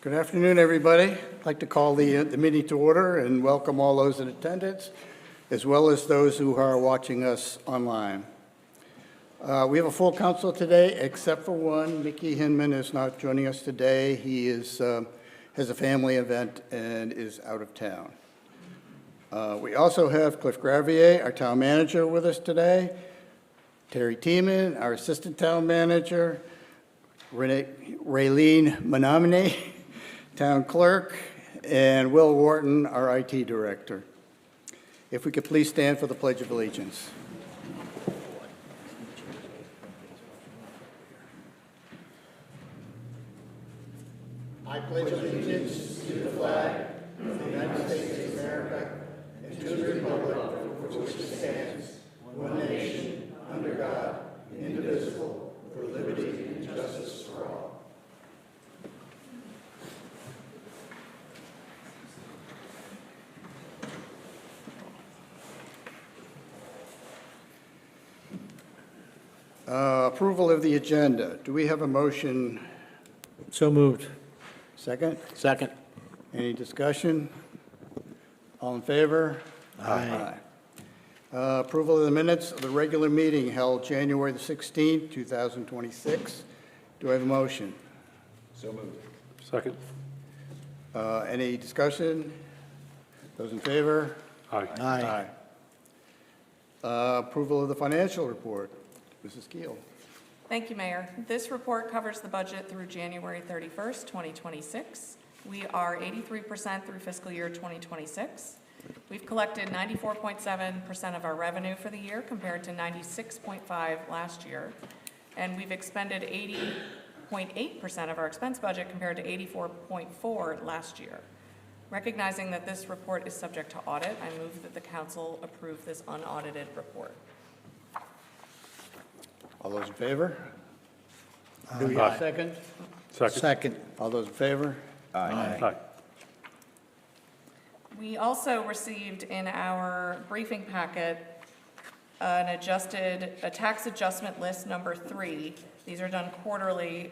Good afternoon, everybody. I'd like to call the meeting to order and welcome all those in attendance, as well as those who are watching us online. We have a full council today, except for one. Mickey Hinman is not joining us today. He has a family event and is out of town. We also have Cliff Gravier, our town manager, with us today, Terry Tiemann, our assistant town manager, Raylene Menominee, town clerk, and Will Wharton, our IT director. If we could please stand for the Pledge of Allegiance. I pledge allegiance to the flag of the United States of America and to the republic for which it stands, one nation, under God, indivisible, for liberty and justice for all. Approval of the agenda. Do we have a motion? So moved. Second? Second. Any discussion? All in favor? Aye. Approval of the minutes of the regular meeting held January the 16th, 2026. Do I have a motion? So moved. Second. Any discussion? Those in favor? Aye. Aye. Approval of the financial report. Mrs. Keel. Thank you, Mayor. This report covers the budget through January 31st, 2026. We are 83% through fiscal year 2026. We've collected 94.7% of our revenue for the year compared to 96.5% last year. And we've expended 80.8% of our expense budget compared to 84.4% last year. Recognizing that this report is subject to audit, I move that the council approve this unaudited report. All those in favor? Do we have a second? Second. All those in favor? Aye. We also received in our briefing packet a tax adjustment list number 3. These are done quarterly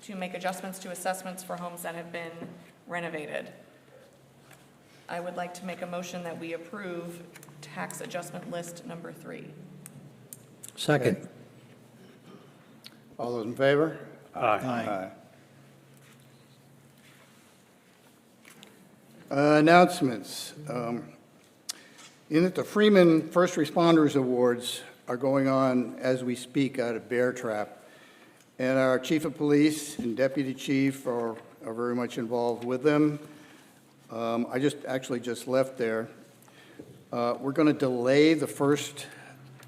to make adjustments to assessments for homes that have been renovated. I would like to make a motion that we approve tax adjustment list number 3. Second. All those in favor? Aye. Announcements. In that the Freeman First Responders Awards are going on as we speak out at Bear Trap, and our chief of police and deputy chief are very much involved with them. I just left there. We're going to delay the first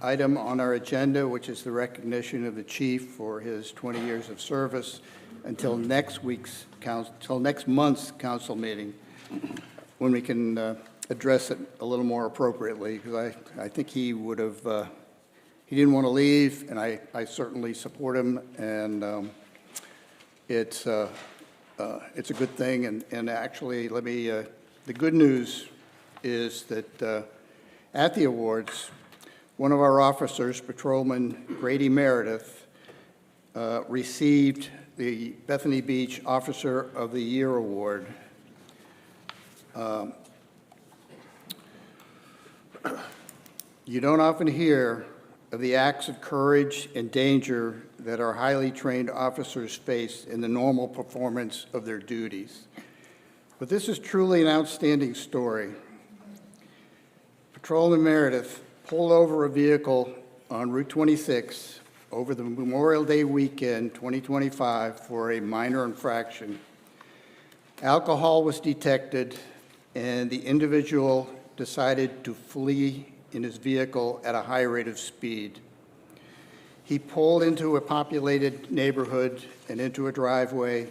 item on our agenda, which is the recognition of the chief for his 20 years of service, until next month's council meeting, when we can address it a little more appropriately, because I think he would have, he didn't want to leave, and I certainly support him, and it's a good thing, and actually, the good news is that at the awards, one of our officers, Patrolman Grady Meredith, received the Bethany Beach Officer of the Year Award. You don't often hear of the acts of courage and danger that our highly trained officers face in the normal performance of their duties. But this is truly an outstanding story. Patrolman Meredith pulled over a vehicle on Route 26 over the Memorial Day weekend 2025 for a minor infraction. Alcohol was detected, and the individual decided to flee in his vehicle at a high rate of speed. He pulled into a populated neighborhood and into a driveway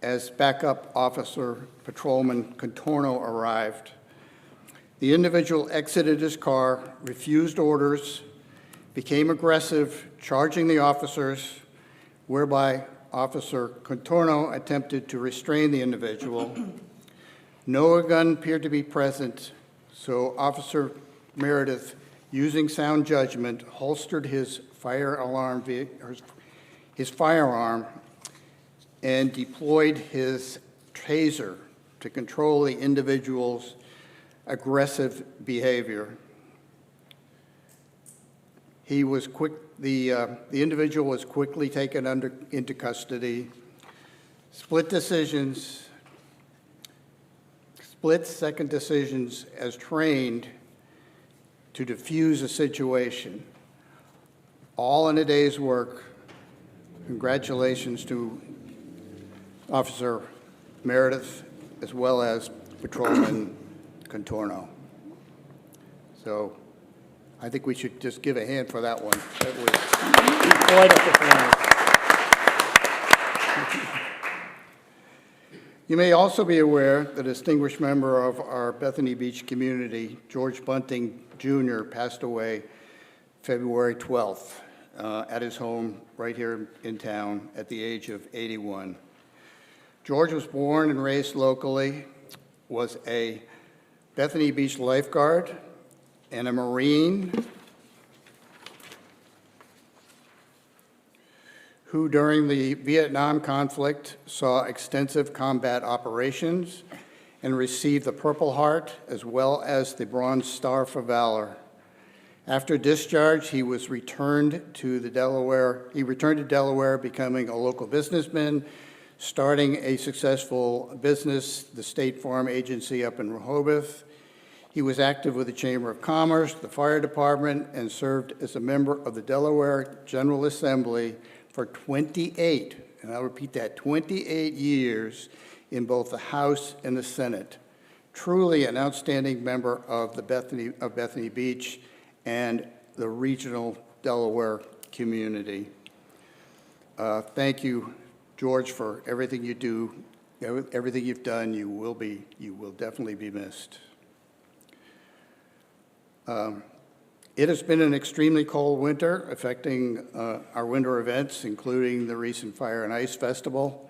as backup officer Patrolman Contorno arrived. The individual exited his car, refused orders, became aggressive, charging the officers, whereby Officer Contorno attempted to restrain the individual. No gun appeared to be present, so Officer Meredith, using sound judgment, holstered his firearm and deployed his taser to control the individual's aggressive behavior. He was the individual was quickly taken into custody. Split second decisions as trained to defuse a situation, all in a day's work. Congratulations to Officer Meredith, as well as Patrolman Contorno. So I think we should just give a hand for that one. That was quite a performance. You may also be aware that a distinguished member of our Bethany Beach community, George Bunting Jr., passed away February 12th at his home right here in town at the age of 81. George was born and raised locally, was a Bethany Beach lifeguard and a Marine who during the Vietnam conflict saw extensive combat operations and received the Purple Heart as well as the Bronze Star for Valor. After discharge, he returned to Delaware, becoming a local businessman, starting a successful business, the State Farm Agency up in Rehoboth. He was active with the Chamber of Commerce, the Fire Department, and served as a member of the Delaware General Assembly for 28, and I'll repeat that, 28 years in both the House and the Senate. Truly an outstanding member of Bethany Beach and the regional Delaware community. Thank you, George, for everything you do, everything you've done. You will definitely be missed. It has been an extremely cold winter, affecting our winter events, including the recent Fire and Ice Festival.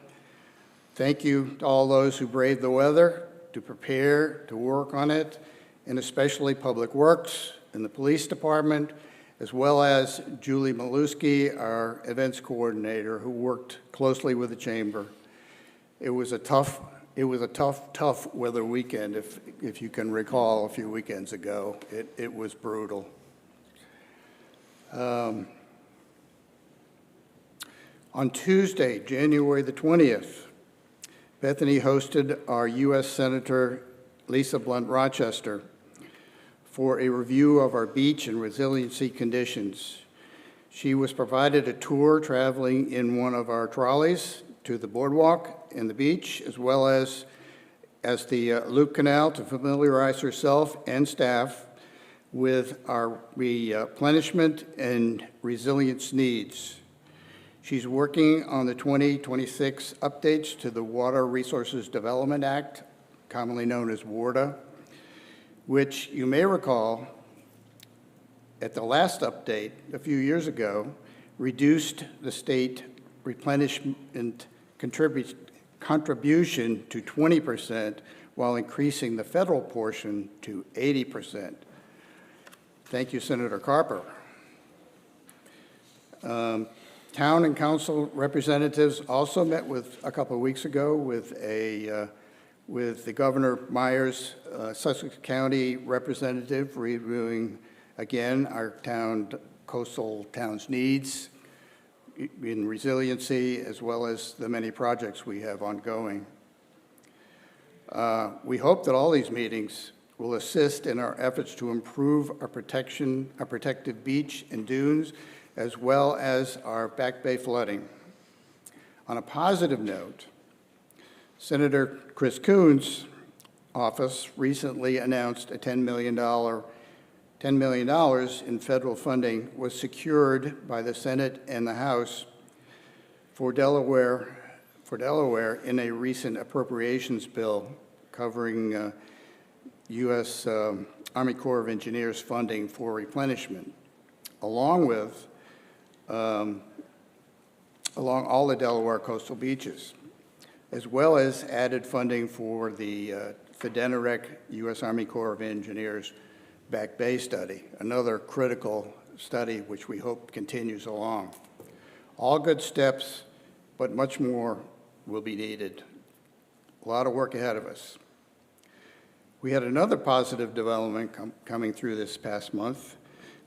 Thank you to all those who braved the weather to prepare, to work on it, and especially Public Works and the Police Department, as well as Julie Maluski, our events coordinator, who worked closely with the Chamber. It was a tough weather weekend, if you can recall a few weekends ago. It was brutal. On Tuesday, January the 20th, Bethany hosted our U.S. Senator Lisa Blunt Rochester for a review of our beach and resiliency conditions. She was provided a tour traveling in one of our trolleys to the boardwalk and the beach, as well as the Loop Canal, to familiarize herself and staff with our replenishment and resilience needs. She's working on the 2026 updates to the Water Resources Development Act, commonly known as WRDA, which you may recall at the last update a few years ago reduced the state replenishment contribution to 20% while increasing the federal portion to 80%. Thank you, Senator Carper. Town and council representatives also met a couple of weeks ago with the Governor Myers, Sussex County representative, reviewing again our coastal town's needs in resiliency, as well as the many projects we have ongoing. We hope that all these meetings will assist in our efforts to improve our protective beach and dunes, as well as our Back Bay flooding. On a positive note, Senator Chris Coons' office recently announced a $10 million in federal funding was secured by the Senate and the House for Delaware in a recent appropriations bill covering U.S. Army Corps of Engineers funding for replenishment, along all the Delaware coastal beaches, as well as added funding for the FDNREC U.S. Army Corps of Engineers Back Bay study, another critical study which we hope continues along. All good steps, but much more will be needed. A lot of work ahead of us. We had another positive development coming through this past month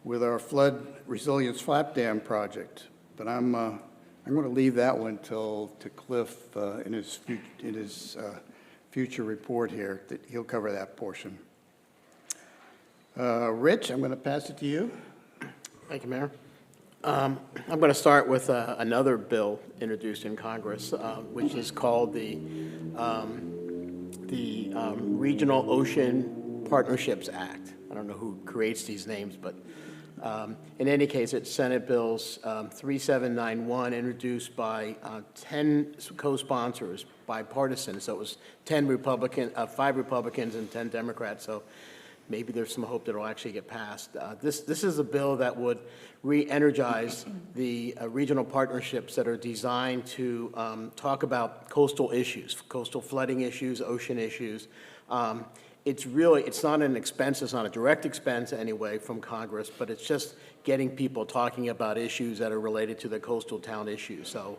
with our flood resilience flap dam project. But I'm going to leave that one to Cliff in his future report here, that he'll cover that portion. Rich, I'm going to pass it to you. Thank you, Mayor. I'm going to start with another bill introduced in Congress, which is called the Regional Ocean Partnerships Act. I don't know who creates these names, but in any case, it's Senate Bills 3791, introduced by 10 co-sponsors, bipartisan. So it was 5 Republicans and 10 Democrats. So maybe there's some hope that it'll actually get passed. This is a bill that would re-energize the regional partnerships that are designed to talk about coastal issues, coastal flooding issues, ocean issues. It's not an expense, it's not a direct expense anyway from Congress, but it's just getting people talking about issues that are related to the coastal town issues. So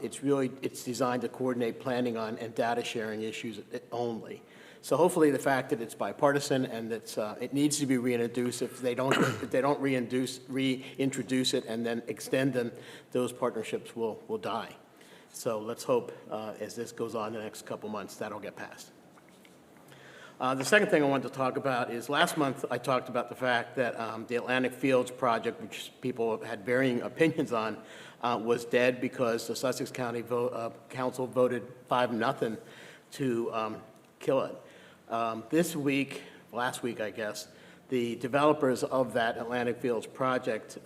it's designed to coordinate planning on and data sharing issues only. So hopefully the fact that it's bipartisan and that it needs to be reintroduced, if they don't reintroduce it and then extend them, those partnerships will die. So let's hope as this goes on the next couple months, that'll get passed. The second thing I wanted to talk about is last month I talked about the fact that the Atlantic Fields project, which people had varying opinions on, was dead because the Sussex County Council voted 5-0 to kill it. Last week I guess, the developers of that Atlantic Fields project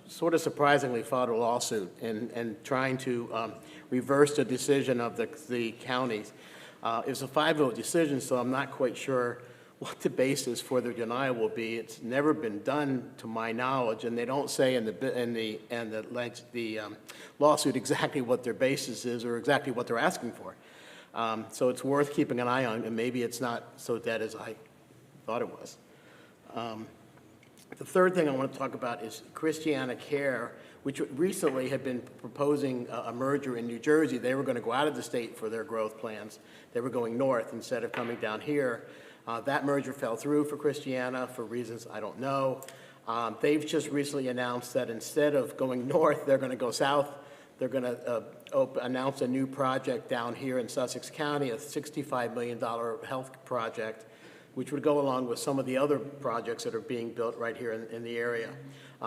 sort of surprisingly filed a lawsuit and trying to reverse the decision of the counties. It was a 5-vote decision, so I'm not quite sure what the basis for their denial will be. It's never been done, to my knowledge, and they don't say in the lawsuit exactly what their basis is or exactly what they're asking for. So it's worth keeping an eye on, and maybe it's not so dead as I thought it was. The third thing I want to talk about is Christiana Care, which recently had been proposing a merger in New Jersey. They were going to go out of the state for their growth plans. They were going north instead of coming down here. That merger fell through for Christiana for reasons I don't know. They've just recently announced that instead of going north, they're going to go south. They're going to announce a new project down here in Sussex County, a $65 million health project, which would go along with some of the other projects that are being built right here in the area.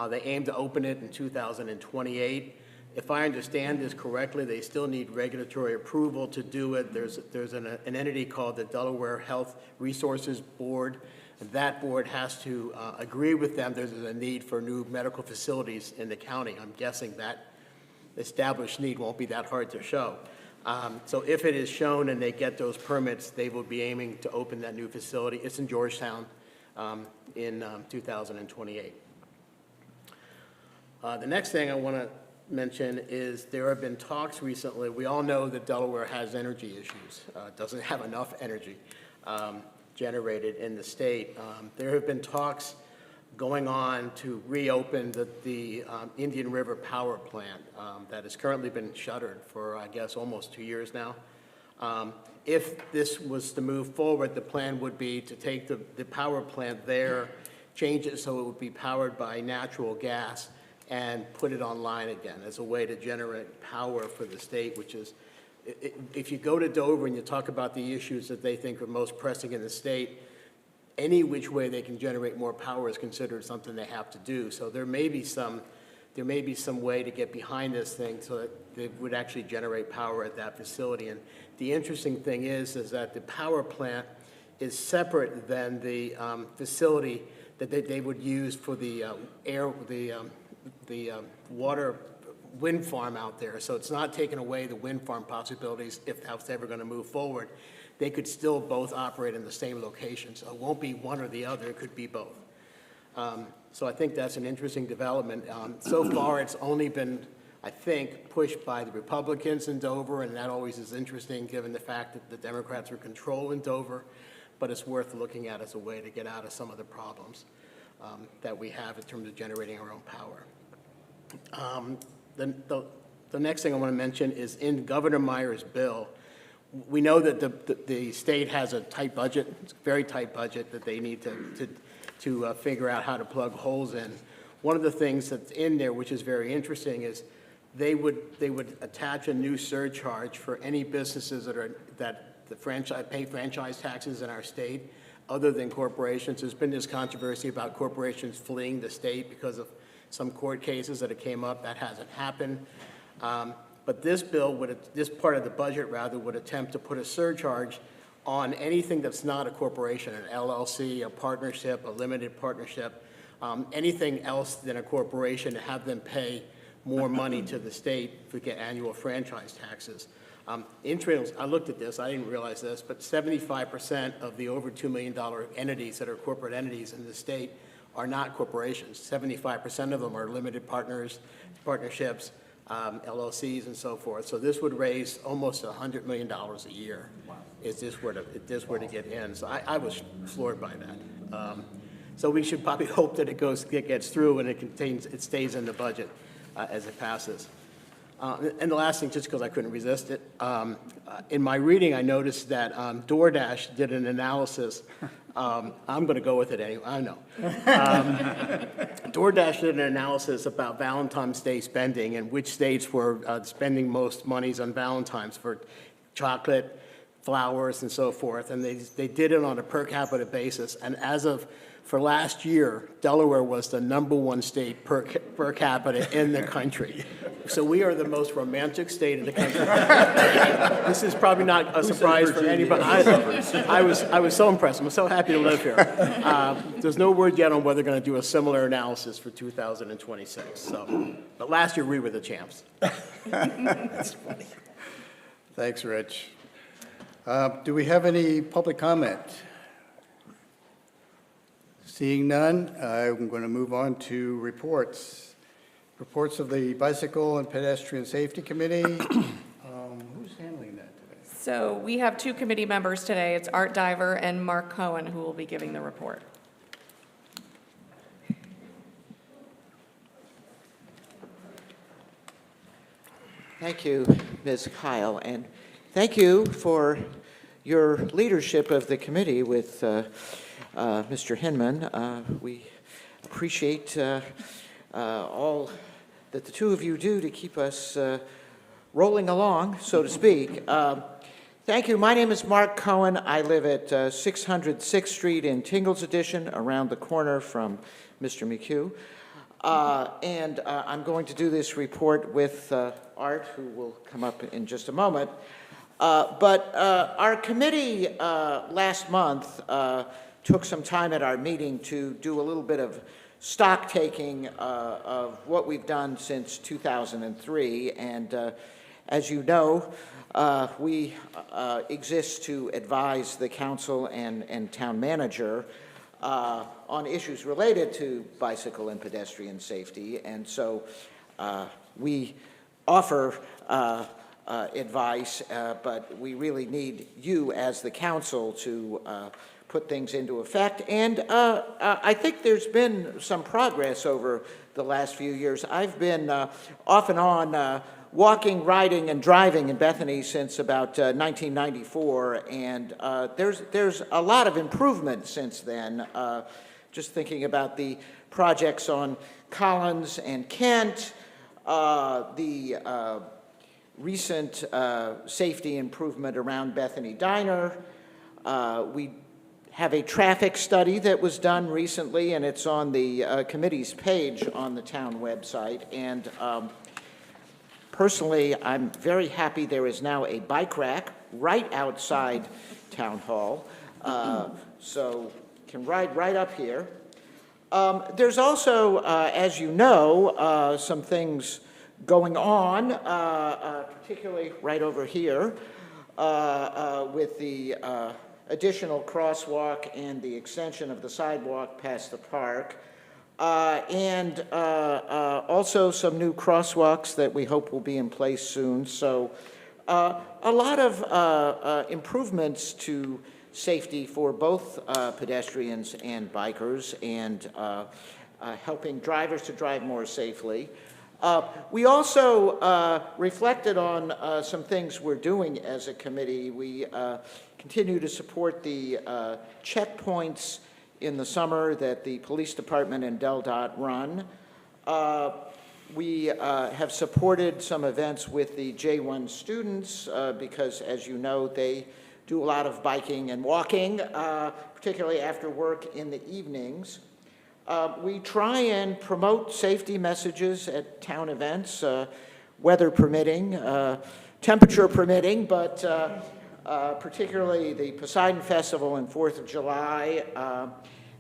They aim to open it in 2028. If I understand this correctly, they still need regulatory approval to do it. There's an entity called the Delaware Health Resources Board. And that board has to agree with them. There's a need for new medical facilities in the county. I'm guessing that established need won't be that hard to show. So if it is shown and they get those permits, they will be aiming to open that new facility. It's in Georgetown in 2028. The next thing I want to mention is there have been talks recently. We all know that Delaware has energy issues, doesn't have enough energy generated in the state. There have been talks going on to reopen the Indian River Power Plant that has currently been shuttered for, I guess, almost 2 years now. If this was to move forward, the plan would be to take the power plant there, change it so it would be powered by natural gas, and put it online again as a way to generate power for the state, which is, if you go to Dover and you talk about the issues that they think are most pressing in the state, any which way they can generate more power is considered something they have to do. So there may be some way to get behind this thing so that they would actually generate power at that facility. And the interesting thing is that the power plant is separate than the facility that they would use for the water wind farm out there. So it's not taking away the wind farm possibilities if that's ever going to move forward. They could still both operate in the same location. So it won't be one or the other, it could be both. So I think that's an interesting development. So far, it's only been, I think, pushed by the Republicans in Dover, and that always is interesting given the fact that the Democrats are controlling Dover, but it's worth looking at as a way to get out of some of the problems that we have in terms of generating our own power. The next thing I want to mention is in Governor Meyer's bill, we know that the state has a tight budget, it's a very tight budget that they need to figure out how to plug holes in. One of the things that's in there, which is very interesting, is they would attach a new surcharge for any businesses that pay franchise taxes in our state, other than corporations. There's been this controversy about corporations fleeing the state because of some court cases that have came up. That hasn't happened. But this bill this part of the budget rather, would attempt to put a surcharge on anything that's not a corporation, an LLC, a partnership, a limited partnership, anything else than a corporation, to have them pay more money to the state if we get annual franchise taxes. I looked at this, I didn't realize this, but 75% of the over $2 million entities that are corporate entities in the state are not corporations. 75% of them are limited partnerships, LLCs and so forth. So this would raise almost $100 million a year if this were to get in. So I was floored by that. So we should probably hope that it gets through and it stays in the budget as it passes. And the last thing, just because I couldn't resist it, in my reading I noticed that DoorDash did an analysis. I'm going to go with it anyway, I know. DoorDash did an analysis about Valentine's Day spending and which states were spending most monies on Valentine's for chocolate, flowers, and so forth. And they did it on a per capita basis. And for last year, Delaware was the #1 state per capita in the country. So we are the most romantic state in the country. This is probably not a surprise for anybody. I was so impressed. I'm so happy to live here. There's no word yet on whether they're going to do a similar analysis for 2026. So, but last year we were the champs. That's funny. Thanks, Rich. Do we have any public comment? Seeing none, I'm going to move on to reports. Reports of the Bicycle and Pedestrian Safety Committee. Who's handling that today? So we have two committee members today. It's Art Diver and Mark Cohen who will be giving the report. Thank you, Ms. Kyle, and thank you for your leadership of the committee with Mr. Hinman. We appreciate all that the two of you do to keep us rolling along, so to speak. Thank you. My name is Mark Cohen. I live at 606th Street in Tingles Edition, around the corner from Mr. McHugh. And I'm going to do this report with Art, who will come up in just a moment. But our committee last month took some time at our meeting to do a little bit of stock taking of what we've done since 2003. And as you know, we exist to advise the council and town manager on issues related to bicycle and pedestrian safety. And so we offer advice, but we really need you as the council to put things into effect. And I think there's been some progress over the last few years. I've been off and on walking, riding, and driving in Bethany since about 1994, and there's a lot of improvement since then. Just thinking about the projects on Collins and Kent, the recent safety improvement around Bethany Diner. We have a traffic study that was done recently, and it's on the committee's page on the town website. And personally, I'm very happy there is now a bike rack right outside Town Hall, so can ride right up here. There's also, as you know, some things going on, particularly right over here, with the additional crosswalk and the extension of the sidewalk past the park. And also some new crosswalks that we hope will be in place soon. So a lot of improvements to safety for both pedestrians and bikers, and helping drivers to drive more safely. We also reflected on some things we're doing as a committee. We continue to support the checkpoints in the summer that the police department and DelDOT run. We have supported some events with the J1 students because, as you know, they do a lot of biking and walking, particularly after work in the evenings. We try and promote safety messages at town events, weather permitting, temperature permitting, but particularly the Poseidon Festival and 4th of July.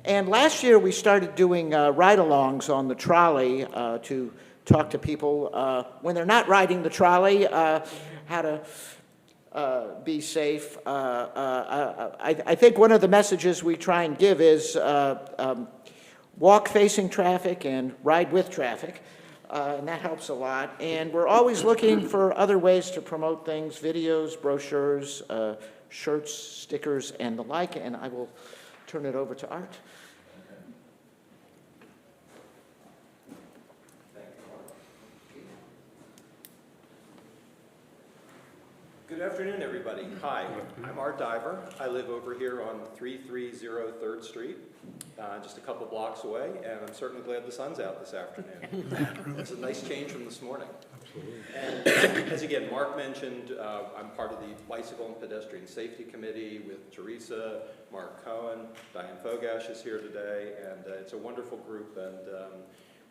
And last year we started doing ride-alongs on the trolley to talk to people when they're not riding the trolley, how to be safe. I think one of the messages we try and give is walk facing traffic and ride with traffic, and that helps a lot. And we're always looking for other ways to promote things, videos, brochures, shirts, stickers, and the like, and I will turn it over to Art. Good afternoon, everybody. Hi, I'm Art Diver. I live over here on 330 3rd Street, just a couple blocks away, and I'm certainly glad the sun's out this afternoon. It's a nice change from this morning. And as again, Mark mentioned, I'm part of the Bicycle and Pedestrian Safety Committee with Teresa, Mark Cohen, Diane Fogash is here today, and it's a wonderful group, and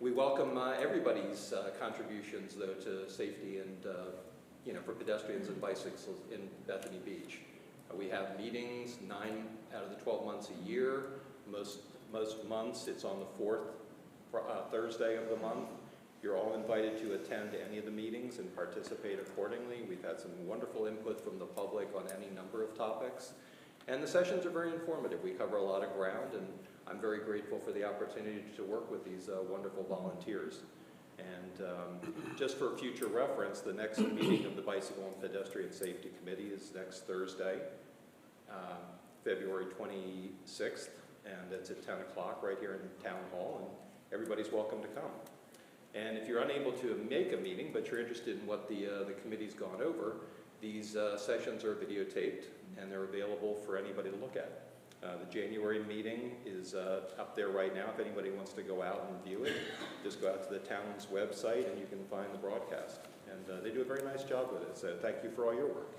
we welcome everybody's contributions, though, to safety and for pedestrians and bicycles in Bethany Beach. We have meetings 9 out of the 12 months a year. Most months it's on the 4th Thursday of the month. You're all invited to attend any of the meetings and participate accordingly. We've had some wonderful input from the public on any number of topics. And the sessions are very informative. We cover a lot of ground, and I'm very grateful for the opportunity to work with these wonderful volunteers. And just for future reference, the next meeting of the Bicycle and Pedestrian Safety Committee is next Thursday, February 26th, and it's at 10 o'clock right here in Town Hall, and everybody's welcome to come. And if you're unable to make a meeting, but you're interested in what the committee's gone over, these sessions are videotaped, and they're available for anybody to look at. The January meeting is up there right now. If anybody wants to go out and view it, just go out to the town's website and you can find the broadcast. And they do a very nice job with it, so thank you for all your work.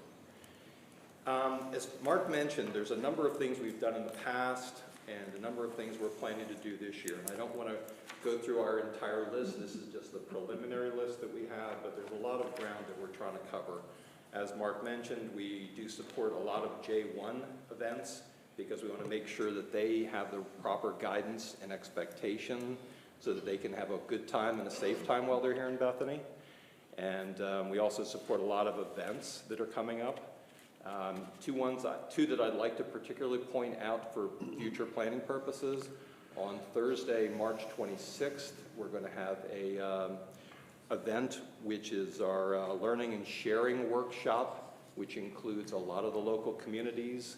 As Mark mentioned, there's a number of things we've done in the past and a number of things we're planning to do this year. And I don't want to go through our entire list. This is just the preliminary list that we have, but there's a lot of ground that we're trying to cover. As Mark mentioned, we do support a lot of J1 events, because we want to make sure that they have the proper guidance and expectation so that they can have a good time and a safe time while they're here in Bethany. And we also support a lot of events that are coming up. Two that I'd like to particularly point out for future planning purposes. On Thursday, March 26th, we're going to have a event which is our learning and sharing workshop, which includes a lot of the local communities.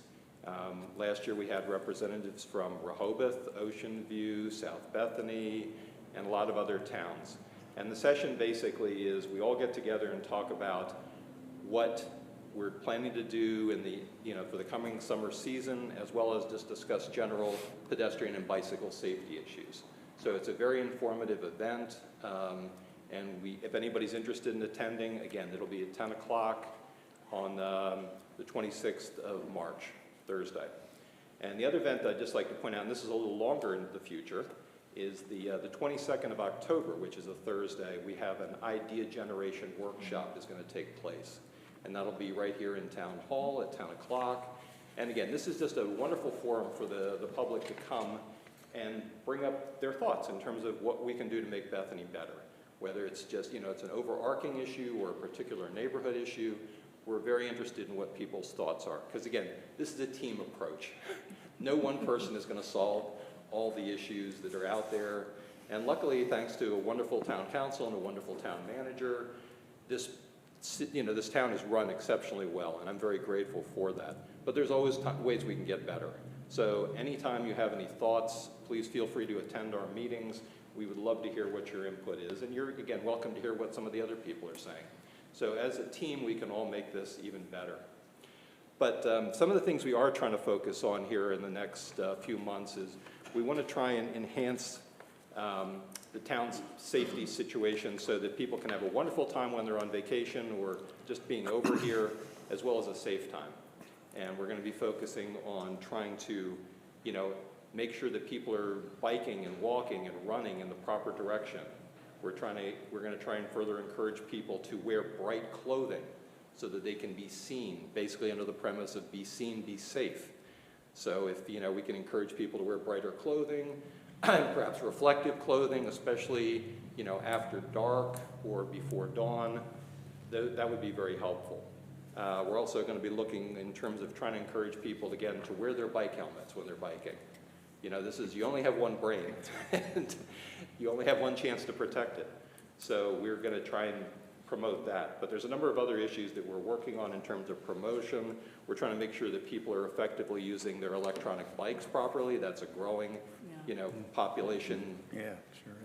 Last year we had representatives from Rehoboth, Ocean View, South Bethany, and a lot of other towns. And the session basically is we all get together and talk about what we're planning to do in the, for the coming summer season, as well as just discuss general pedestrian and bicycle safety issues. So it's a very informative event, and if anybody's interested in attending, again, it'll be at 10 o'clock on the 26th of March. Thursday. And the other event I'd just like to point out, and this is a little longer into the future, is the 22nd of October, which is a Thursday. We have an idea generation workshop that's going to take place. And that'll be right here in Town Hall at 10 o'clock. And again, this is just a wonderful forum for the public to come and bring up their thoughts in terms of what we can do to make Bethany better. Whether it's just, it's an overarching issue or a particular neighborhood issue. We're very interested in what people's thoughts are. Because again, this is a team approach. No one person is going to solve all the issues that are out there. And luckily, thanks to a wonderful town council and a wonderful town manager, this town is run exceptionally well, and I'm very grateful for that. But there's always ways we can get better. So anytime you have any thoughts, please feel free to attend our meetings. We would love to hear what your input is, and you're, again, welcome to hear what some of the other people are saying. So as a team, we can all make this even better. But some of the things we are trying to focus on here in the next few months is we want to try and enhance the town's safety situation so that people can have a wonderful time when they're on vacation or just being over here, as well as a safe time. And we're going to be focusing on trying to, make sure that people are biking and walking and running in the proper direction. We're going to try and further encourage people to wear bright clothing so that they can be seen, basically under the premise of be seen, be safe. So if, we can encourage people to wear brighter clothing, perhaps reflective clothing, especially, after dark or before dawn, that would be very helpful. We're also going to be looking in terms of trying to encourage people, again, to wear their bike helmets when they're biking. You only have one brain, and you only have one chance to protect it. So we're going to try and promote that. But there's a number of other issues that we're working on in terms of promotion. We're trying to make sure that people are effectively using their electronic bikes properly. That's a growing, population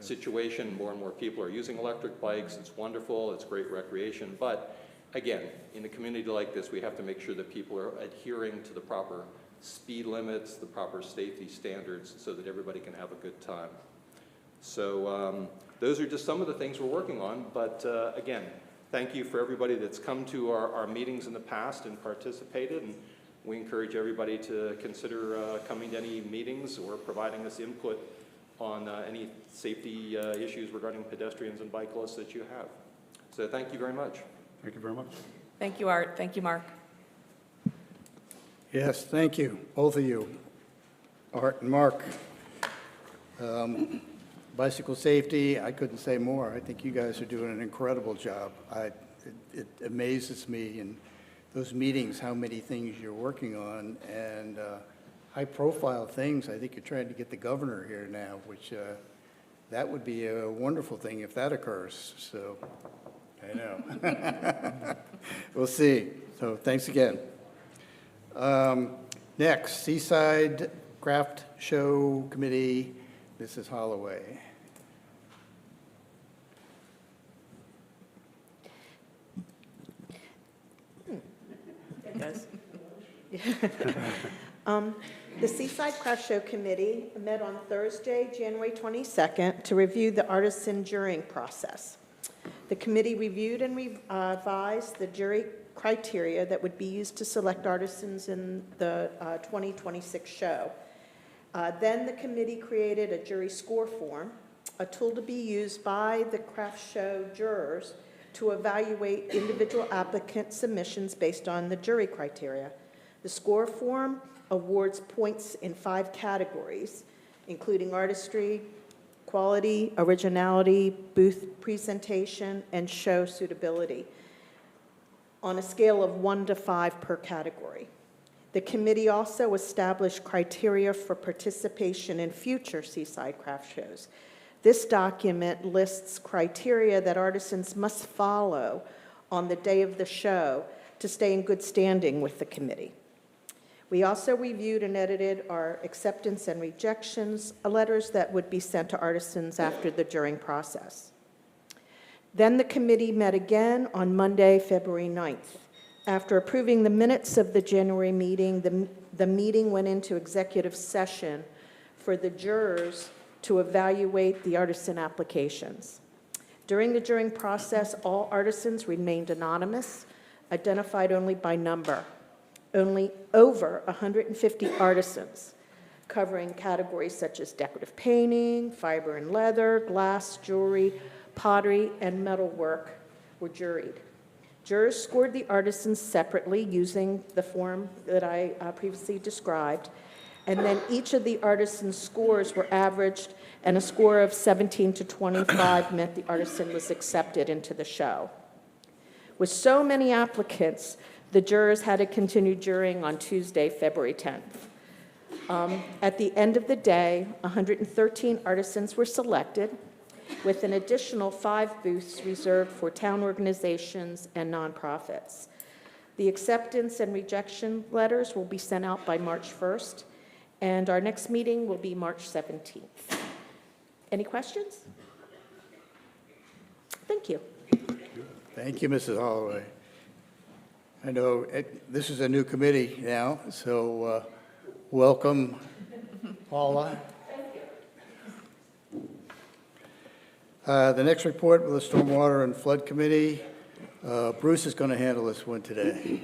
situation. More and more people are using electric bikes. It's wonderful. It's great recreation. But again, in a community like this, we have to make sure that people are adhering to the proper speed limits, the proper safety standards, so that everybody can have a good time. So those are just some of the things we're working on, but again, thank you for everybody that's come to our meetings in the past and participated, and we encourage everybody to consider coming to any meetings or providing us input on any safety issues regarding pedestrians and bicyclists that you have. So thank you very much. Thank you very much. Thank you, Art. Thank you, Mark. Yes, thank you, both of you, Art and Mark. Bicycle safety, I couldn't say more. I think you guys are doing an incredible job. It amazes me in those meetings how many things you're working on, and high-profile things. I think you're trying to get the governor here now, which that would be a wonderful thing if that occurs. So, I know. We'll see. So thanks again. Next, Seaside Craft Show Committee, Mrs. Holloway. It does. The Seaside Craft Show Committee met on Thursday, January 22nd, to review the artisan jurying process. The committee reviewed and revised the jury criteria that would be used to select artisans in the 2026 show. Then the committee created a jury score form, a tool to be used by the craft show jurors to evaluate individual applicant submissions based on the jury criteria. The score form awards points in 5 categories, including artistry, quality, originality, booth presentation, and show suitability, on a scale of 1 to 5 per category. The committee also established criteria for participation in future Seaside Craft Shows. This document lists criteria that artisans must follow on the day of the show to stay in good standing with the committee. We also reviewed and edited our acceptance and rejections letters that would be sent to artisans after the jurying process. Then the committee met again on Monday, February 9th. After approving the minutes of the January meeting, the meeting went into executive session for the jurors to evaluate the artisan applications. During the jurying process, all artisans remained anonymous, identified only by number. Only over 150 artisans, covering categories such as decorative painting, fiber and leather, glass, jewelry, pottery, and metalwork, were juried. Jurors scored the artisans separately using the form that I previously described, and then each of the artisans' scores were averaged, and a score of 17 to 25 meant the artisan was accepted into the show. With so many applicants, the jurors had to continue jurying on Tuesday, February 10th. At the end of the day, 113 artisans were selected, with an additional 5 booths reserved for town organizations and nonprofits. The acceptance and rejection letters will be sent out by March 1st, and our next meeting will be March 17th. Any questions? Thank you. Thank you, Mrs. Holloway. I know this is a new committee now, so welcome, Paula. The next report with the Stormwater and Flood Committee. Bruce is going to handle this one today.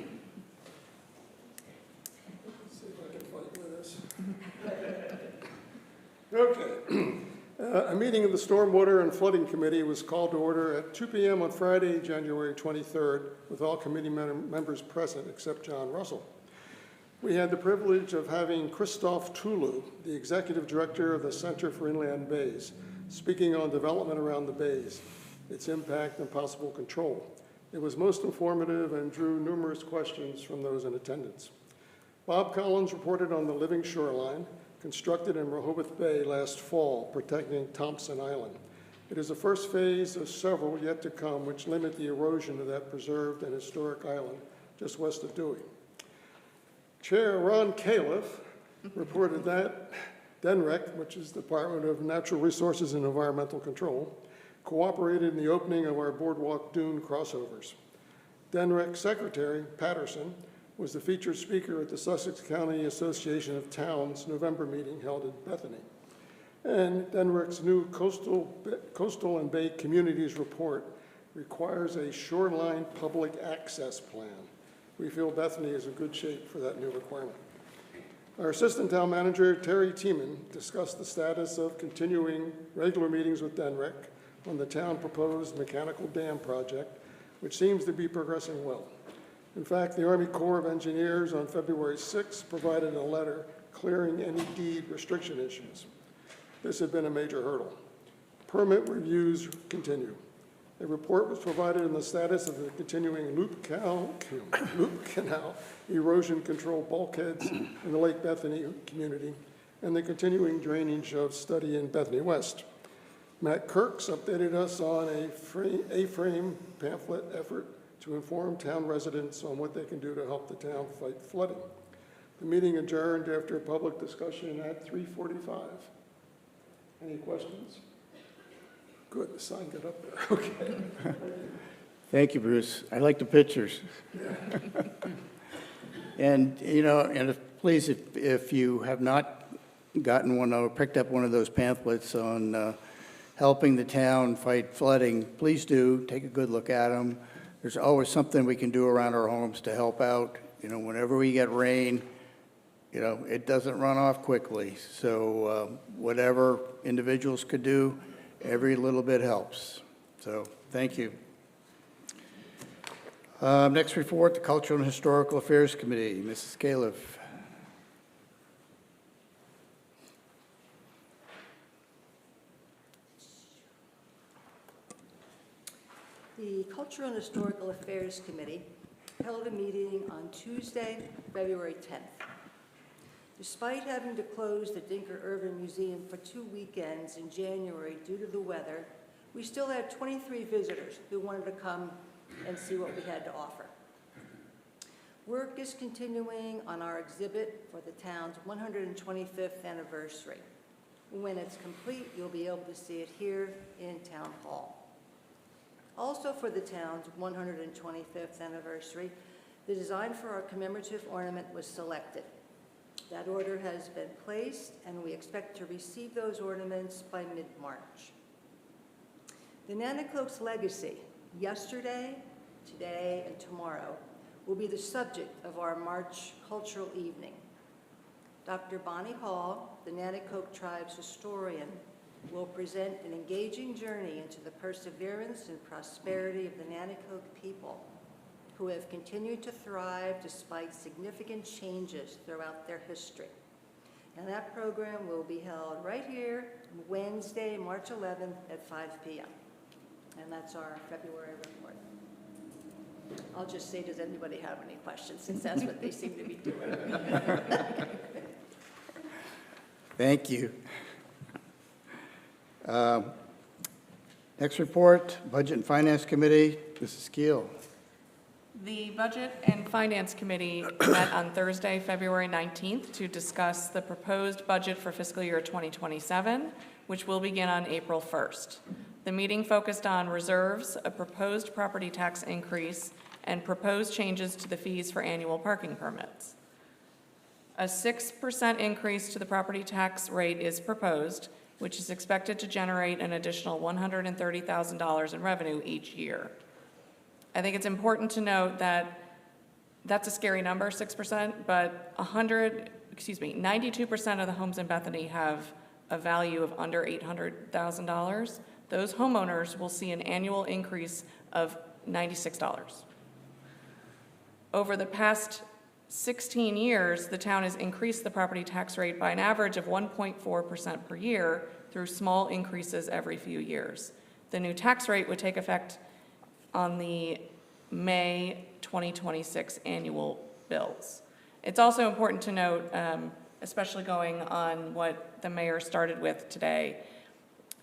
Okay. A meeting of the Stormwater and Flooding Committee was called to order at 2 p.m. on Friday, January 23rd, with all committee members present except John Russell. We had the privilege of having Christoph Tulu, the Executive Director of the Center for Inland Bays, speaking on development around the bays, its impact and possible control. It was most informative and drew numerous questions from those in attendance. Bob Collins reported on the living shoreline, constructed in Rehoboth Bay last fall, protecting Thompson Island. It is the first phase of several yet to come which limit the erosion of that preserved and historic island just west of Dewey. Chair Ron Califf reported that DENREC, which is the Department of Natural Resources and Environmental Control, cooperated in the opening of our boardwalk dune crossovers. DENREC Secretary Patterson was the featured speaker at the Sussex County Association of Towns November meeting held in Bethany. And DENREC's new Coastal and Bay Communities report requires a shoreline public access plan. We feel Bethany is in good shape for that new requirement. Our Assistant Town Manager, Terry Tiemann, discussed the status of continuing regular meetings with DENREC on the town-proposed mechanical dam project, which seems to be progressing well. In fact, the Army Corps of Engineers on February 6th provided a letter clearing any deed restriction issues. This had been a major hurdle. Permit reviews continue. A report was provided on the status of the continuing Loop Canal erosion control bulkheads in the Lake Bethany community and the continuing drainage of study in Bethany West. Matt Kirks updated us on a A-frame pamphlet effort to inform town residents on what they can do to help the town fight flooding. The meeting adjourned after a public discussion at 3:45. Any questions? Good, the sign got up there, okay. Thank you, Bruce. I like the pictures. And, you know, and please, if you have not gotten one or picked up one of those pamphlets on helping the town fight flooding, please do take a good look at them. There's always something we can do around our homes to help out. You know, whenever we get rain, you know, it doesn't run off quickly. So whatever individuals could do, every little bit helps. So thank you. Next report, the Cultural and Historical Affairs Committee. Mrs. Califf. The Cultural and Historical Affairs Committee held a meeting on Tuesday, February 10th. Despite having to close the Dinker Urban Museum for 2 weekends in January due to the weather, we still had 23 visitors who wanted to come and see what we had to offer. Work is continuing on our exhibit for the town's 125th anniversary. When it's complete, you'll be able to see it here in Town Hall. Also for the town's 125th anniversary, the design for our commemorative ornament was selected. That order has been placed, and we expect to receive those ornaments by mid-March. The Nanticokes legacy, yesterday, today, and tomorrow, will be the subject of our March Cultural Evening. Dr. Bonnie Hall, the Nanticoke tribe's historian, will present an engaging journey into the perseverance and prosperity of the Nanticoke people, who have continued to thrive despite significant changes throughout their history. And that program will be held right here, Wednesday, March 11th at 5 p.m. And that's our February report. I'll just say, does anybody have any questions, since that's what they seem to be doing. Thank you. Next report, Budget and Finance Committee. Mrs. Keel. The Budget and Finance Committee met on Thursday, February 19th, to discuss the proposed budget for fiscal year 2027, which will begin on April 1st. The meeting focused on reserves, a proposed property tax increase, and proposed changes to the fees for annual parking permits. A 6% increase to the property tax rate is proposed, which is expected to generate an additional $130,000 in revenue each year. I think it's important to note that that's a scary number, 6%, but 92% of the homes in Bethany have a value of under $800,000. Those homeowners will see an annual increase of $96. Over the past 16 years, the town has increased the property tax rate by an average of 1.4% per year through small increases every few years. The new tax rate would take effect on the May 2026 annual bills. It's also important to note, especially going on what the mayor started with today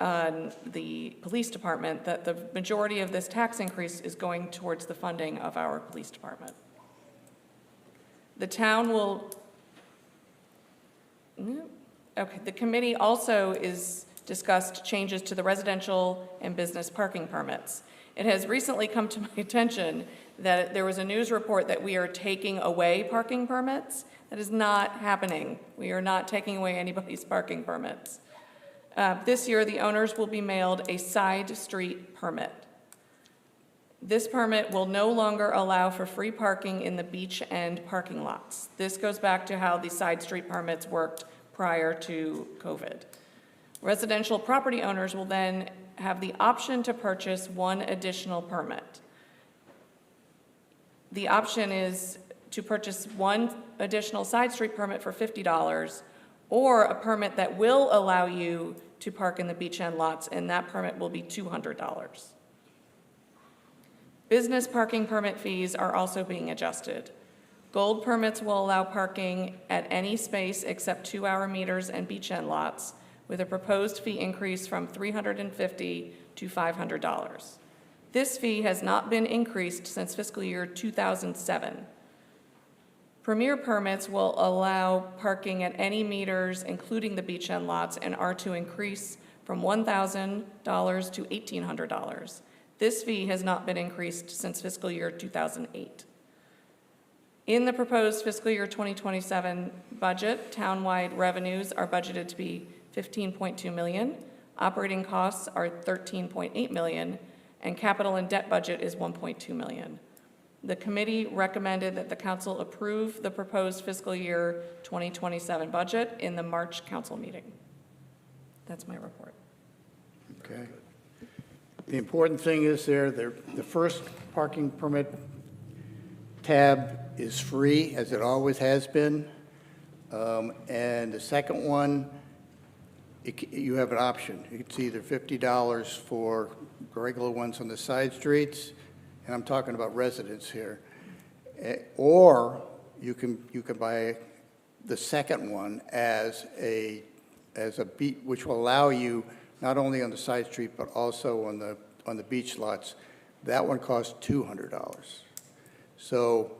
on the police department, that the majority of this tax increase is going towards the funding of our police department. The town will, the committee also is discussed changes to the residential and business parking permits. It has recently come to my attention that there was a news report that we are taking away parking permits. That is not happening. We are not taking away anybody's parking permits. This year, the owners will be mailed a side street permit. This permit will no longer allow for free parking in the beach end parking lots. This goes back to how the side street permits worked prior to COVID. Residential property owners will then have the option to purchase one additional permit. The option is to purchase one additional side street permit for $50 or a permit that will allow you to park in the beach end lots, and that permit will be $200. Business parking permit fees are also being adjusted. Gold permits will allow parking at any space except 2-hour meters and beach end lots, with a proposed fee increase from $350 to $500. This fee has not been increased since fiscal year 2007. Premier permits will allow parking at any meters, including the beach end lots, and are to increase from $1,000 to $1,800. This fee has not been increased since fiscal year 2008. In the proposed fiscal year 2027 budget, townwide revenues are budgeted to be $15.2 million, operating costs are $13.8 million, and capital and debt budget is $1.2 million. The committee recommended that the council approve the proposed fiscal year 2027 budget in the March council meeting. That's my report. Okay. The important thing is the first parking permit tab is free, as it always has been. And the second one, you have an option. It's either $50 for regular ones on the side streets, and I'm talking about residents here, or you can buy the second one as a beat, which will allow you not only on the side street but also on the beach lots. That one costs $200. So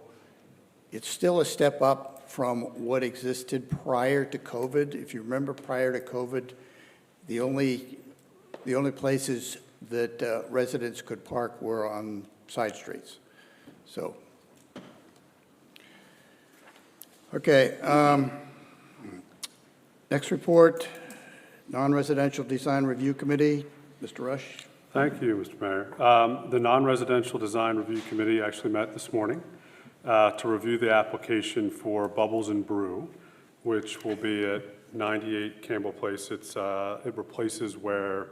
it's still a step up from what existed prior to COVID. If you remember, prior to COVID, the only places that residents could park were on side streets. So, okay. Next report, Non-Residential Design Review Committee. Mr. Rush. Thank you, Mr. Mayor. The Non-Residential Design Review Committee actually met this morning to review the application for Bubbles and Brew, which will be at 98 Campbell Place. It replaces where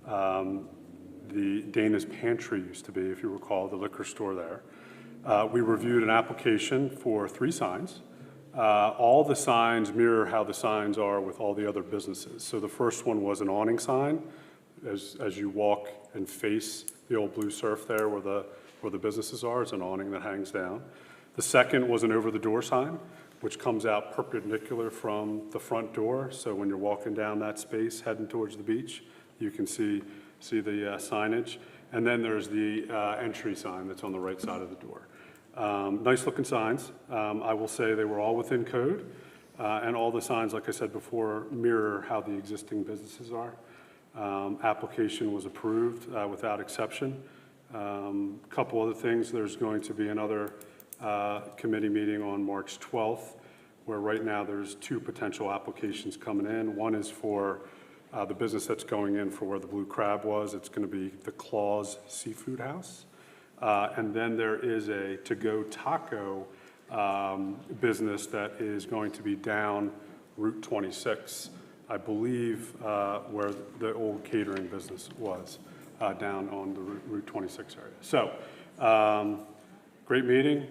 the Dana's Pantry used to be, if you recall, the liquor store there. We reviewed an application for 3 signs. All the signs mirror how the signs are with all the other businesses. So the first one was an awning sign. As you walk and face the old Blue Surf there where the businesses are, it's an awning that hangs down. The second was an over-the-door sign, which comes out perpendicular from the front door. So when you're walking down that space heading towards the beach, you can see the signage. And then there's the entry sign that's on the right side of the door. Nice looking signs. I will say they were all within code. And all the signs, like I said before, mirror how the existing businesses are. Application was approved without exception. Couple other things, there's going to be another committee meeting on March 12th, where right now there's 2 potential applications coming in. One is for the business that's going in for where the Blue Crab was. It's going to be the Claws Seafood House. And then there is a to-go taco business that is going to be down Route 26, I believe, where the old catering business was, down on the Route 26 area. So, great meeting,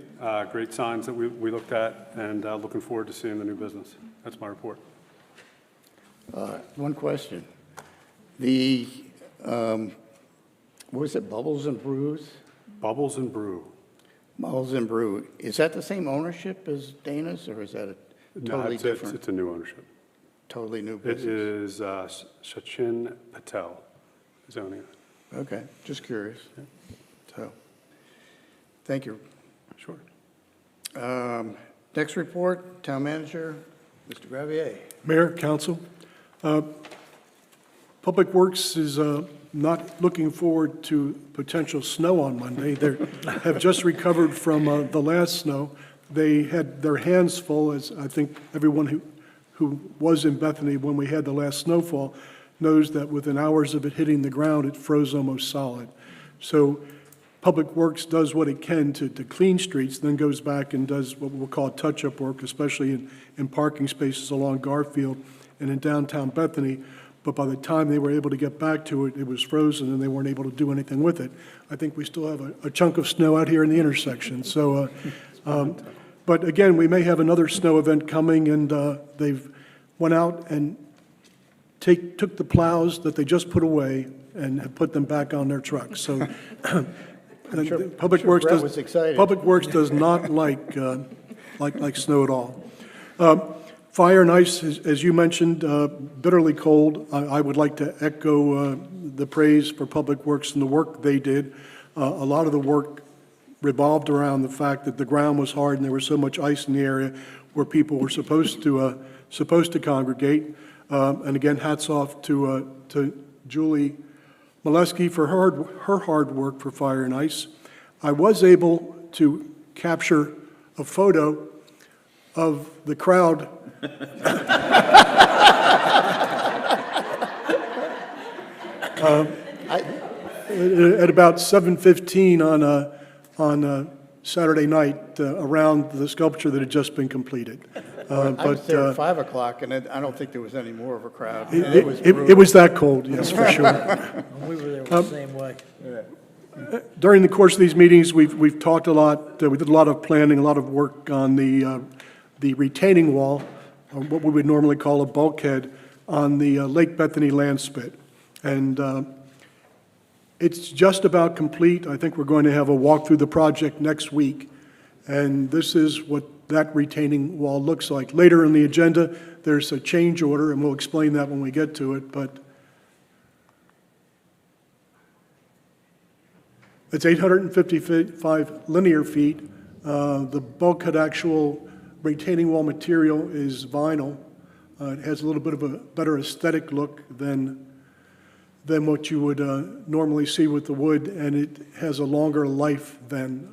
great signs that we looked at, and looking forward to seeing the new business. That's my report. One question. The, what was it, Bubbles and Brews? Bubbles and Brew. Bubbles and Brew, is that the same ownership as Dana's, or is that a No, totally it's different, It's a new ownership. totally new It business? is Sachin Patel is owning it. Okay, just curious. So, thank you. Sure. Next report, Town Manager, Mr. Gravier. Mayor, council, Public Works is not looking forward to potential snow on Monday. They have just recovered from the last snow. They had their hands full, as I think everyone who was in Bethany when we had the last snowfall knows that within hours of it hitting the ground, it froze almost solid. So Public Works does what it can to clean streets, then goes back and does what we'll call touch-up work, especially in parking spaces along Garfield and in downtown Bethany. But by the time they were able to get back to it, it was frozen and they weren't able to do anything with it. I think we still have a chunk of snow out here in the intersection. So, but again, we may have another snow event coming, and they've went out and took the plows that they just put away and have put them back on their trucks. So Public Works Brett was excited. Public Works does not like snow at all. Fire and ice, as you mentioned, bitterly cold. I would like to echo the praise for Public Works and the work they did. A lot of the work revolved around the fact that the ground was hard and there was so much ice in the area where people were supposed to congregate. And again, hats off to Julie Molesky for her hard work for Fire and Ice. I was able to capture a photo of the crowd at about 7:15 on Saturday night around the sculpture that had just been completed. I was But there at 5 o'clock, and I don't think there was any more of a crowd. And it brutal. was that cold, yes, for sure. We were there the same way. During the course of these meetings, we've talked a lot, we did a lot of planning, a lot of work on the retaining wall, or what we would normally call a bulkhead, on the Lake Bethany land spit. And it's just about complete. I think we're going to have a walk through the project next week. And this is what that retaining wall looks like. Later in the agenda, there's a change order, and we'll explain that when we get to it, but it's 855 linear feet. The bulkhead actual retaining wall material is vinyl. It has a little bit of a better aesthetic look than what you would normally see with the wood, and it has a longer life than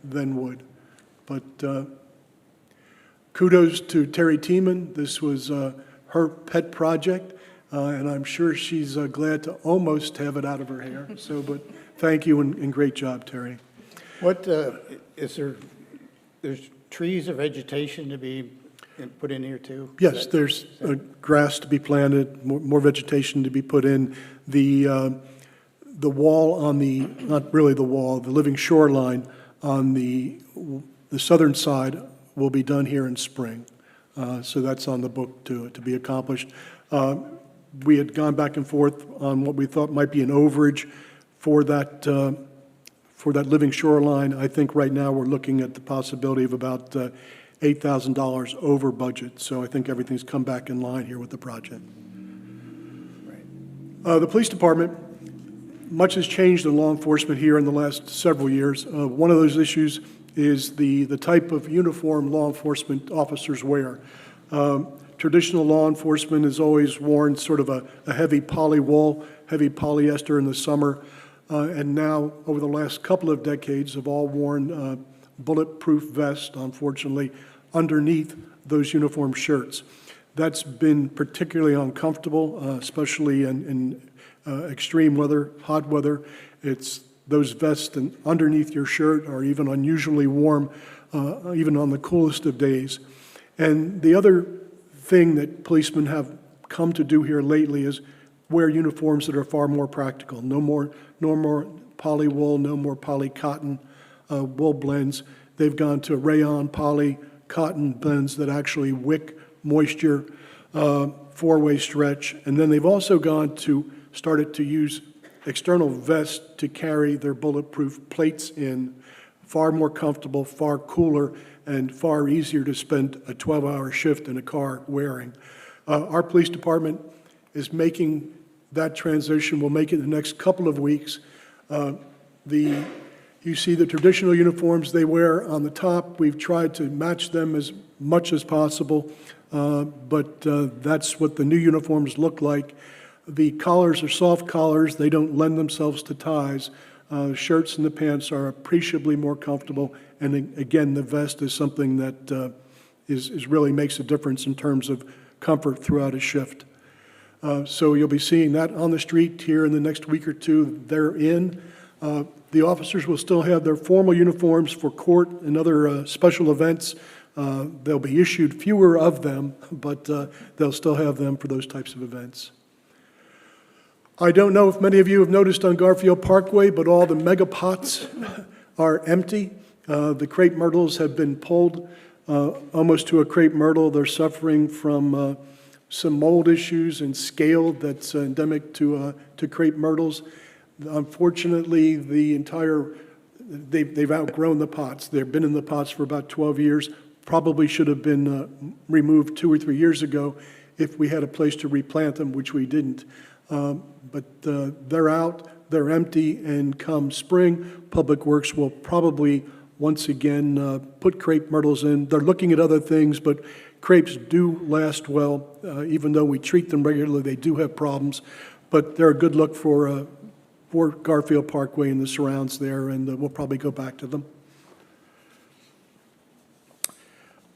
wood. But kudos to Terry Tiemann. This was her pet project, and I'm sure she's glad to almost have it out of her hair. So, but thank you and great job, Terry. What, there's trees or vegetation to be put in here too? Yes, there's grass to be planted, more vegetation to be put in. The wall on the, not really the wall, the living shoreline on the southern side will be done here in spring. So that's on the book to be accomplished. We had gone back and forth on what we thought might be an overage for that living shoreline. I think right now we're looking at the possibility of about $8,000 over budget. So I think everything's come back in line here with the project. The police department, much has changed in law enforcement here in the last several years. One of those issues is the type of uniform law enforcement officers wear. Traditional law enforcement has always worn sort of a heavy poly wool, heavy polyester in the summer, and now, over the last couple of decades, have all worn bulletproof vests, unfortunately, underneath those uniform shirts. That's been particularly uncomfortable, especially in extreme weather, hot weather. It's those vests underneath your shirt are even unusually warm, even on the coolest of days. And the other thing that policemen have come to do here lately is wear uniforms that are far more practical. No more poly wool, no more poly cotton wool blends. They've gone to rayon poly cotton blends that actually wick moisture, four-way stretch, and then they've also started to use external vests to carry their bulletproof plates in. Far more comfortable, far cooler, and far easier to spend a 12-hour shift in a car wearing. Our police department is making that transition. We'll make it in the next couple of weeks. You see the traditional uniforms they wear on the top. We've tried to match them as much as possible, but that's what the new uniforms look like. The collars are soft collars. They don't lend themselves to ties. Shirts and the pants are appreciably more comfortable, and again, the vest is something that is really makes a difference in terms of comfort throughout a shift. So you'll be seeing that on the street here in the next week or two. They're in. The officers will still have their formal uniforms for court and other special events. They'll be issued fewer of them, but they'll still have them for those types of events. I don't know if many of you have noticed on Garfield Parkway, but all the mega pots are empty. The crepe myrtles have been pulled almost to a crepe myrtle. They're suffering from some mold issues and scale that's endemic to crepe myrtles. Unfortunately, they've outgrown the pots. They've been in the pots for about 12 years. Probably should have been removed 2 or 3 years ago if we had a place to replant them, which we didn't. But they're out, they're empty, and come spring, Public Works will probably once again put crepe myrtles in. They're looking at other things, but crepes do last well. Even though we treat them regularly, they do have problems. But they're a good look for Garfield Parkway and the surrounds there, and we'll probably go back to them.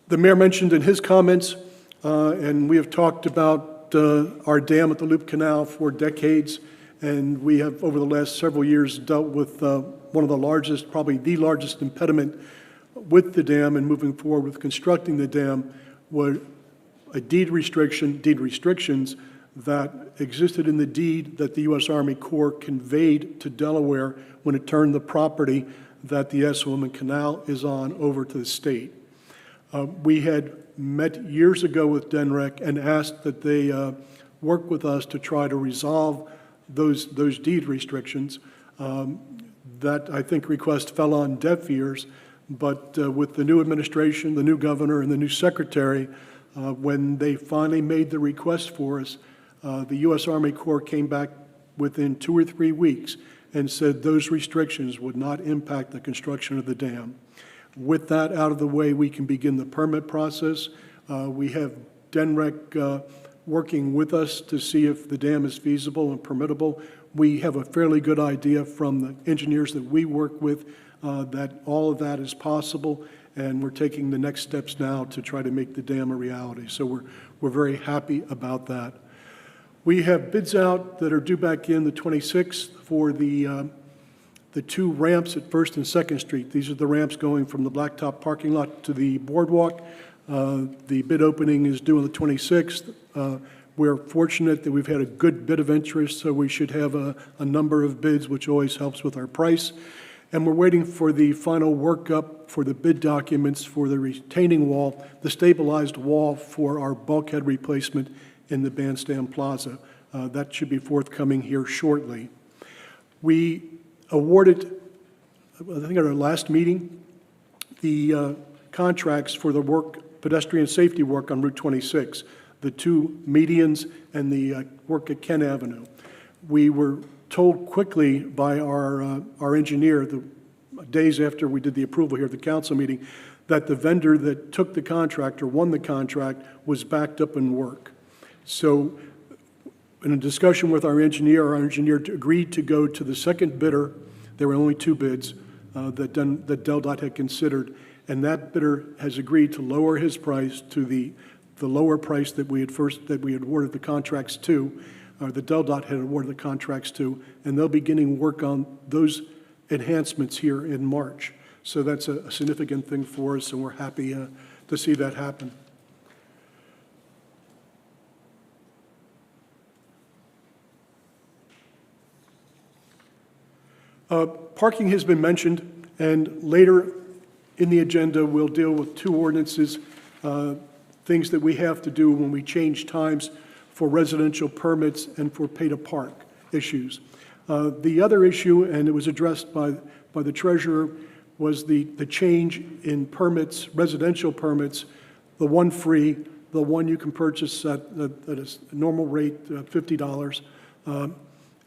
The mayor mentioned in his comments, and we have talked about our dam at the Loop Canal for decades, and we have, over the last several years, dealt with one of the largest, probably the largest impediment with the dam and moving forward with constructing the dam were deed restrictions that existed in the deed that the U.S. Army Corps conveyed to Delaware when it turned the property that the Esselman Canal is on over to the state. We had met years ago with DENREC and asked that they work with us to try to resolve those deed restrictions. That, I think, request fell on deaf ears, but with the new administration, the new governor, and the new secretary, when they finally made the request for us, the U.S. Army Corps came back within 2 or 3 weeks and said those restrictions would not impact the construction of the dam. With that out of the way, we can begin the permit process. We have DENREC working with us to see if the dam is feasible and permittable. We have a fairly good idea from the engineers that we work with that all of that is possible, and we're taking the next steps now to try to make the dam a reality. So we're very happy about that. We have bids out that are due back in the 26th for the 2 ramps at 1st and 2nd Street. These are the ramps going from the Blacktop parking lot to the boardwalk. The bid opening is due on the 26th. We're fortunate that we've had a good bit of interest, so we should have a number of bids, which always helps with our price. And we're waiting for the final workup for the bid documents for the retaining wall, the stabilized wall for our bulkhead replacement in the Bandstand Plaza. That should be forthcoming here shortly. We awarded, I think at our last meeting, the contracts for the pedestrian safety work on Route 26, the 2 medians and the work at Kent Avenue. We were told quickly by our engineer, the days after we did the approval here at the council meeting, that the vendor that took the contract or won the contract was backed up in work. So in a discussion with our engineer agreed to go to the second bidder. There were only 2 bids that DelDOT had considered, and that bidder has agreed to lower his price to the lower price that we had awarded the contracts to, or the DelDOT had awarded the contracts to, and they'll be beginning work on those enhancements here in March. So that's a significant thing for us, and we're happy to see that happen. Parking has been mentioned, and later in the agenda, we'll deal with 2 ordinances, things that we have to do when we change times for residential permits and for pay-to-park issues. The other issue, and it was addressed by the treasurer, was the change in permits, residential permits, the one free, the one you can purchase at a normal rate, $50, and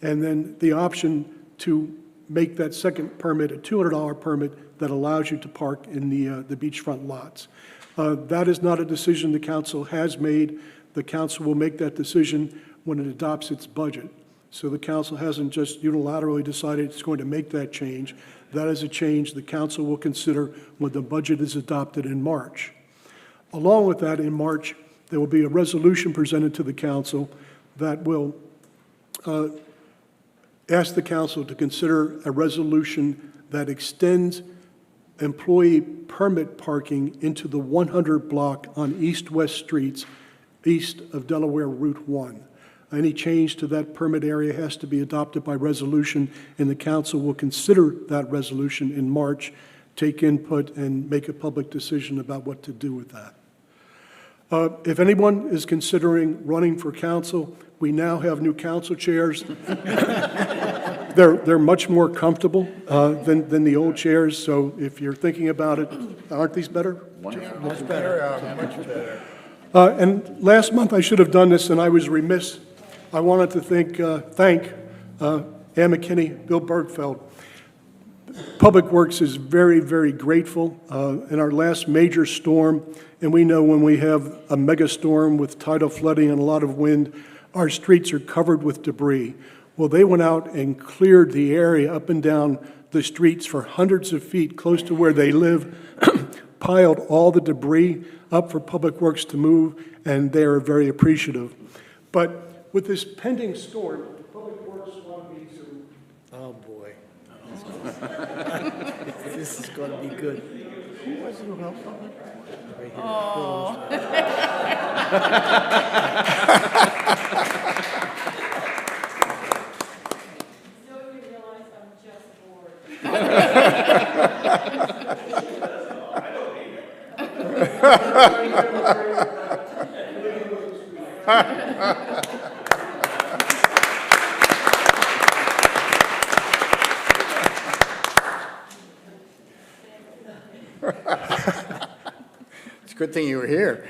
then the option to make that second permit a $200 permit that allows you to park in the beachfront lots. That is not a decision the council has made. The council will make that decision when it adopts its budget. So the council hasn't just unilaterally decided it's going to make that change. That is a change the council will consider when the budget is adopted in March. Along with that, in March, there will be a resolution presented to the council that will ask the council to consider a resolution that extends employee permit parking into the 100 block on east-west streets east of Delaware Route 1. Any change to that permit area has to be adopted by resolution, and the council will consider that resolution in March, take input, and make a public decision about what to do with that. If anyone is considering running for council, we now have new council chairs. They're much more comfortable than the old chairs, so if you're thinking about it, aren't these better? Much better, much better. And last month, I should have done this, and I was remiss. I wanted to thank Ann McKinney, Bill Bergfeld. Public Works is very, very grateful. In our last major storm, and we know when we have a mega storm with tidal flooding and a lot of wind, our streets are covered with debris. Well, they went out and cleared the area up and down the streets for hundreds of feet close to where they live, piled all the debris up for Public Works to move, and they are very appreciative. But with this pending storm, Public Works want me to... Oh, boy. This is going to be good. Who was it who helped on that? Right here. Oh. It's a good thing you were here.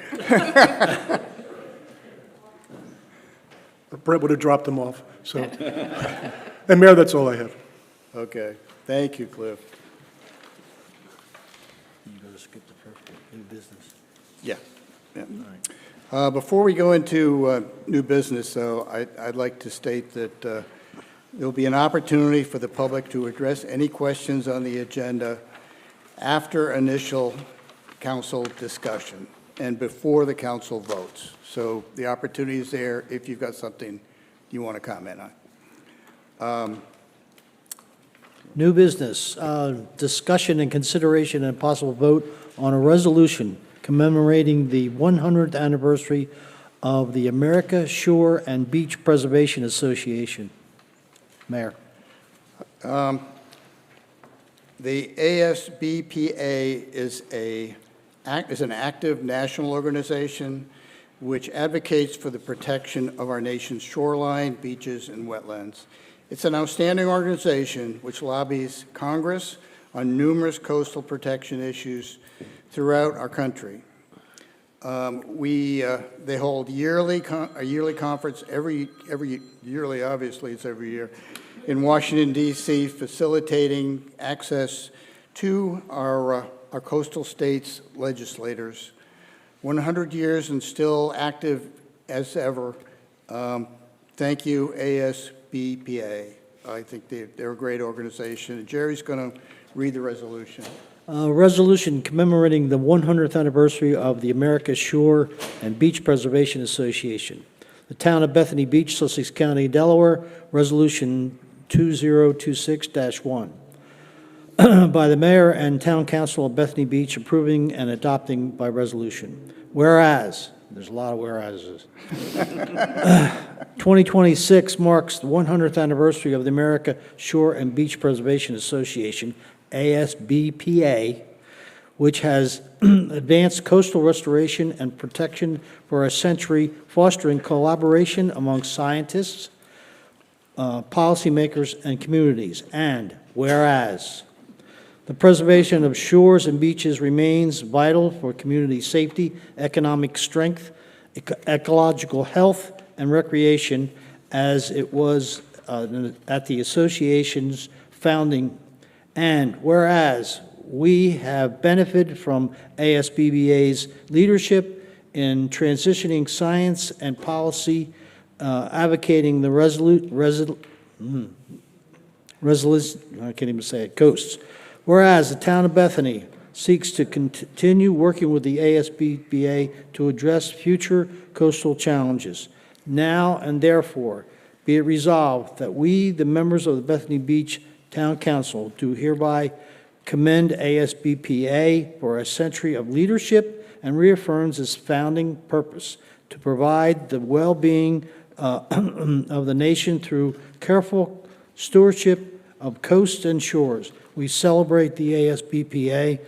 Brett would have dropped them off, so. And Mayor, that's all I have. Okay, thank you, Cliff. You go to skip the first new business. Yeah. Before we go into new business, though, I'd like to state that there'll be an opportunity for the public to address any questions on the agenda after initial council discussion and before the council votes. So the opportunity is there if you've got something you want to comment on. New business, discussion and consideration and possible vote on a resolution commemorating the 100th anniversary of the America Shore and Beach Preservation Association. Mayor. The ASBPA is an active national organization which advocates for the protection of our nation's shoreline, beaches, and wetlands. It's an outstanding organization which lobbies Congress on numerous coastal protection issues throughout our country. They hold a yearly conference every yearly, obviously it's every year, in Washington, D.C., facilitating access to our our coastal states legislators. 100 years and still active as ever. Thank you, ASBPA. I think they're a great organization. Jerry's going to read the resolution. Resolution commemorating the 100th anniversary of the America Shore and Beach Preservation Association. The Town of Bethany Beach, Sussex County, Delaware, Resolution 2026-1. By the Mayor and Town Council of Bethany Beach, approving and adopting by resolution. Whereas, there's a lot of whereases. 2026 marks the 100th anniversary of the America Shore and Beach Preservation Association, ASBPA, which has advanced coastal restoration and protection for a century, fostering collaboration among scientists, policymakers, and communities. And whereas the preservation of shores and beaches remains vital for community safety, economic strength, ecological health, and recreation, as it was at the association's founding. And whereas we have benefited from ASBPA's leadership in transitioning science and policy, advocating the I can't even say it, coasts. Whereas the Town of Bethany seeks to continue working with the ASBPA to address future coastal challenges. Now and therefore, be it resolved that we, the members of the Bethany Beach Town Council, do hereby commend ASBPA for a century of leadership and reaffirms its founding purpose to provide the well-being of the nation through careful stewardship of coasts and shores. We celebrate the ASBPA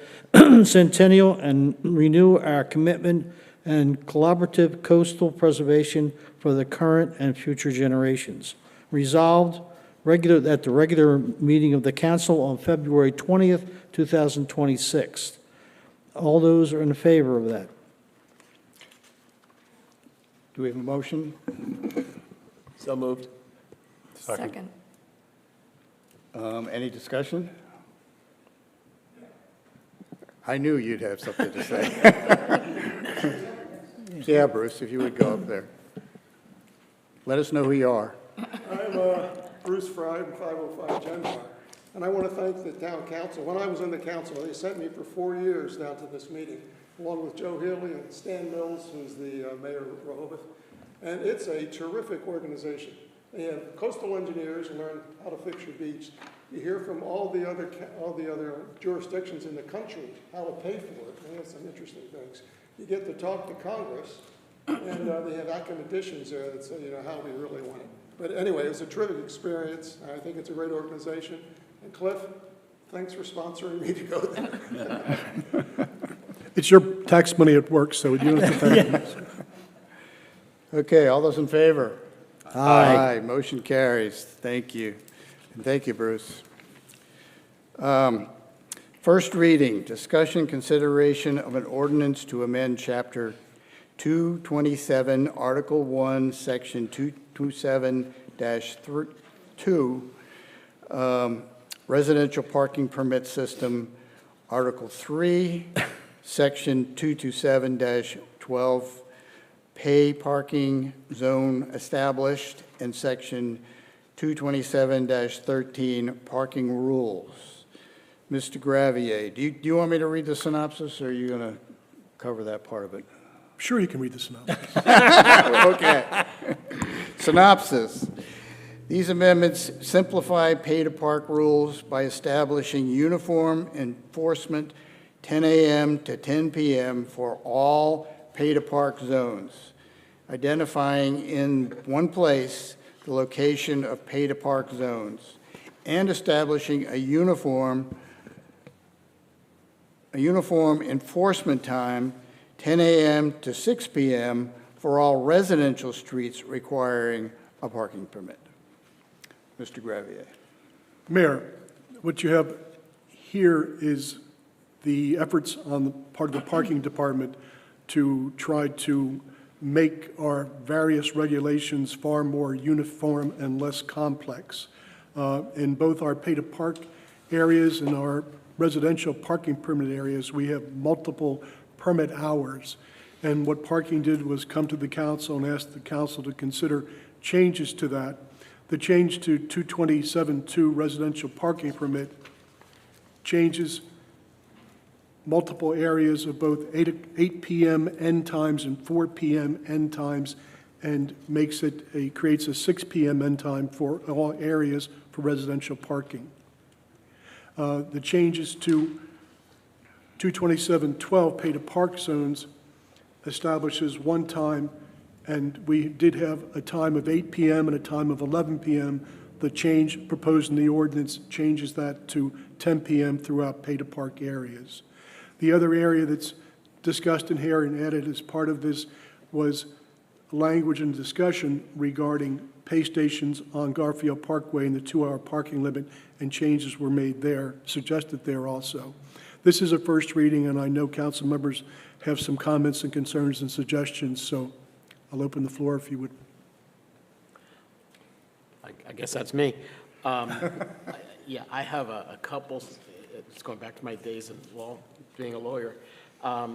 centennial and renew our commitment and collaborative coastal preservation for the current and future generations. Resolved at the regular meeting of the council on February 20th, 2026. All those are in favor of that. Do we have a motion? So moved. Second. Any discussion? I knew you'd have something to say. Yeah, Bruce, if you would go up there. Let us know who you are. I'm Bruce Fry from 505 Genbar, and I want to thank the town council. When I was in the council, they sent me for 4 years down to this meeting, along with Joe Healy and Stan Mills, who's the mayor of Rehoboth. And it's a terrific organization. They have coastal engineers who learn how to fix your beach. You hear from all the other jurisdictions in the country how to pay for it. They have some interesting things. You get to talk to Congress, and they have academicians there that say, how we really want it. But anyway, it was a terrific experience. I think it's a great organization. And Cliff, thanks for sponsoring me to go there. It's your tax money at work, so you don't have to thank me. Okay, all those in favor? Aye. Motion carries. Thank you. And thank you, Bruce. First reading, discussion, consideration of an ordinance to amend Chapter 227, Article 1, Section 227-2, Residential Parking Permit System, Article 3, Section 227-12, Pay Parking Zone Established, and Section 227-13, Parking Rules. Mr. Gravier, do you want me to read the synopsis, or are you going to cover that part of it? Sure, you can read the synopsis. Okay. Synopsis. These amendments simplify pay-to-park rules by establishing uniform enforcement 10 a.m. to 10 p.m. for all pay-to-park zones, identifying in one place the location of pay-to-park zones, and establishing a uniform enforcement time 10 a.m. to 6 p.m. for all residential streets requiring a parking permit. Mr. Gravier. Mayor, what you have here is the efforts on the part of the parking department to try to make our various regulations far more uniform and less complex. In both our pay-to-park areas and our residential parking permit areas, we have multiple permit hours. And what parking did was come to the council and ask the council to consider changes to that. The change to 227-2 residential parking permit changes multiple areas of both 8 p.m. end times and 4 p.m. end times, and creates a 6 p.m. end time for all areas for residential parking. The changes to 227-12 pay-to-park zones establishes one time, and we did have a time of 8 p.m. and a time of 11 p.m. The change proposed in the ordinance changes that to 10 p.m. throughout pay-to-park areas. The other area that's discussed in here and added as part of this was language and discussion regarding pay stations on Garfield Parkway and the 2-hour parking limit, and changes were made there, suggested there also. This is a first reading, and I know council members have some comments and concerns and suggestions, so I'll open the floor if you would. I guess that's me. Yeah, I have a couple, it's going back to my days of law, being a lawyer. I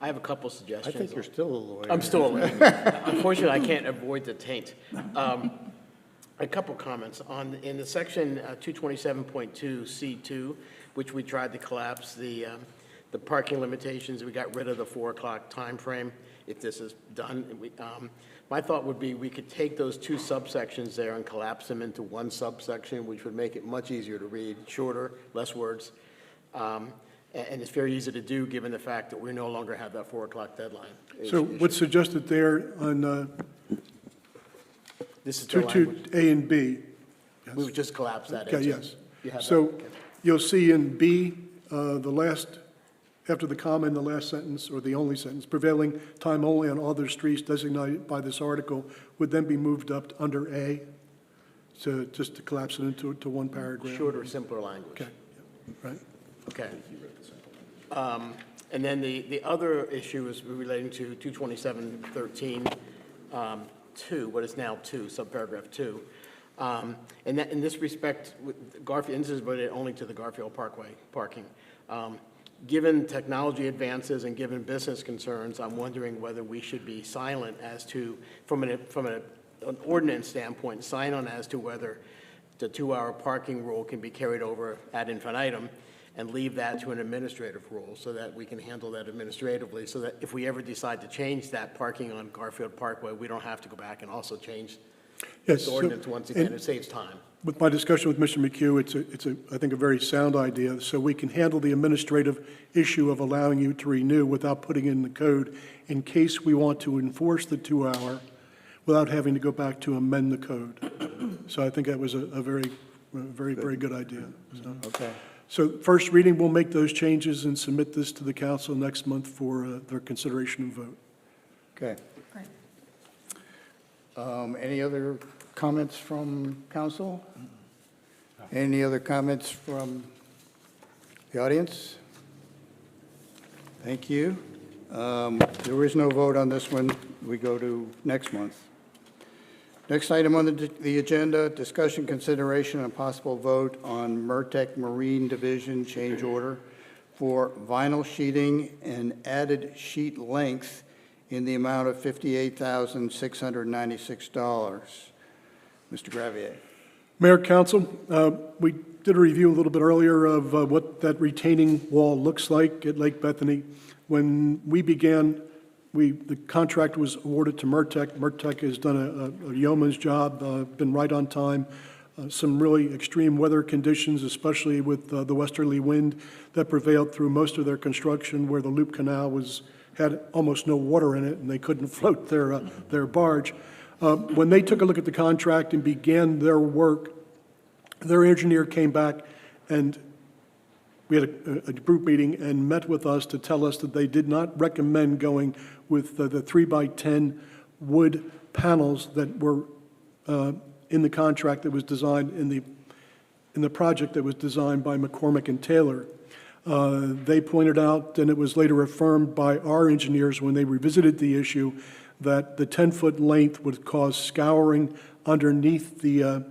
have a couple I suggestions. think you're still a lawyer. I'm still a lawyer. Unfortunately, I can't avoid the taint. A couple comments in the section 227.2 C2, which we tried to collapse the parking limitations. We got rid of the 4 o'clock time frame. If this is done, my thought would be we could take those 2 subsections there and collapse them into one subsection, which would make it much easier to read, shorter, less words. And it's very easy to do, given the fact that we no longer have that 4 o'clock deadline. So what's suggested there on This is the language. 2A and B? We would just collapse that. Okay, into- yes. You have that? So Okay. you'll see in B, after the comma in the last sentence, or the only sentence, prevailing time only on other streets designated by this article would then be moved up under A, just to collapse it into one paragraph. Shorter, simpler language. Okay, right. Okay. And then the other issue is relating to 227.13, 2, what is now 2, subparagraph 2. And that, in this respect, Garfield, and this is related only to the Garfield Parkway parking. Given technology advances and given business concerns, I'm wondering whether we should be silent as to, from an ordinance standpoint, silent as to whether the 2-hour parking rule can be carried over ad infinitum, and leave that to an administrative rule so that we can handle that administratively, so that if we ever decide to change that parking on Garfield Parkway, we don't have to go back and also change Yes, the so- ordinance once again. and- It saves time. With my discussion with Mr. McHugh, it's I think, a very sound idea, so we can handle the administrative issue of allowing you to renew without putting in the code in case we want to enforce the 2-hour without having to go back to amend the code. So I think that was a very good idea. Okay. So first reading, we'll make those changes and submit this to the council next month for their consideration and vote. Okay. Great. Any other comments from council? Any other comments from the audience? Thank you. There is no vote on this one. We go to next month. Next item on the agenda, discussion, consideration, and possible vote on Mertec Marine Division change order for vinyl sheeting and added sheet length in the amount of $58,696. Mr. Gravier. Mayor, council, we did a review a little bit earlier of what that retaining wall looks like at Lake Bethany. When we began, the contract was awarded to Mertec. Mertec has done a yeoman's job, been right on time. Some really extreme weather conditions, especially with the westerly wind that prevailed through most of their construction, where the Loop Canal had almost no water in it, and they couldn't float their barge. When they took a look at the contract and began their work, their engineer came back, and we had a group meeting and met with us to tell us that they did not recommend going with the 3x10 wood panels that were in the contract that was designed in the project that was designed by McCormick and Taylor. They pointed out, and it was later affirmed by our engineers when they revisited the issue, that the 10-foot length would cause scouring underneath the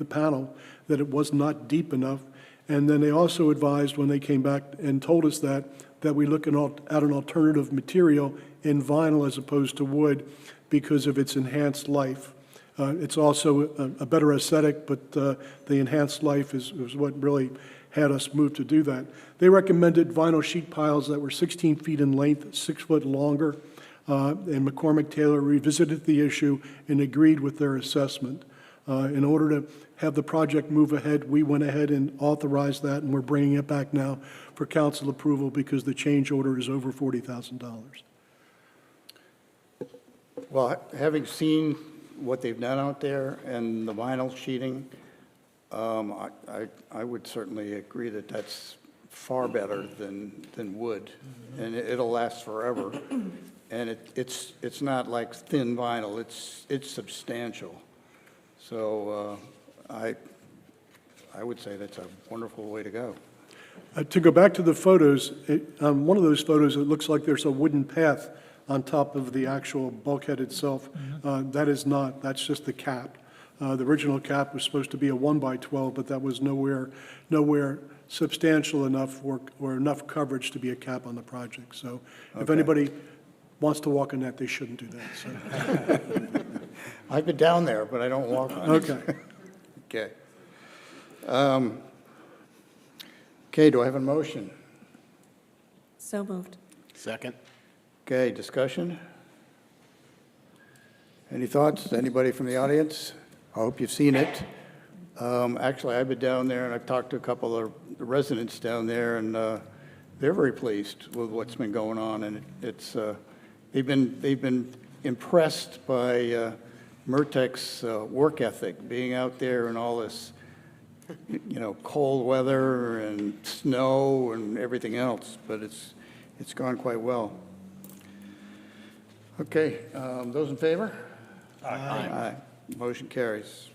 panel, that it was not deep enough, And then they also advised, when they came back and told us that we look at an alternative material in vinyl as opposed to wood because of its enhanced life. It's also a better aesthetic, but the enhanced life is what really had us move to do that. They recommended vinyl sheet piles that were 16 feet in length, 6 foot longer, and McCormick Taylor revisited the issue and agreed with their assessment. In order to have the project move ahead, we went ahead and authorized that, and we're bringing it back now for council approval because the change order is over $40,000. Well, having seen what they've done out there and the vinyl sheeting, I would certainly agree that that's far better than wood, and it'll last forever. And it's not like thin vinyl, it's substantial. So I would say that's a wonderful way to go. To go back to the photos, one of those photos, it looks like there's a wooden path on top of the actual bulkhead itself. That is not, that's just the cap. The original cap was supposed to be a 1x12, but that was nowhere substantial enough or enough coverage to be a cap on the project. So if Okay. anybody wants to walk on that, they shouldn't do that. So. I've been down there, but I don't walk on it. Okay. Okay. Okay, do I have a motion? So moved. Second. Okay, discussion? Any thoughts? Anybody from the audience? I hope you've seen it. Actually, I've been down there, and I've talked to a couple of the residents down there, and they're very pleased with what's been going on, and it's they've been impressed by Mertec's work ethic, being out there in all this, cold weather and snow and everything else, but it's gone quite well. Okay, those in favor? Aye. Aye. Motion carries.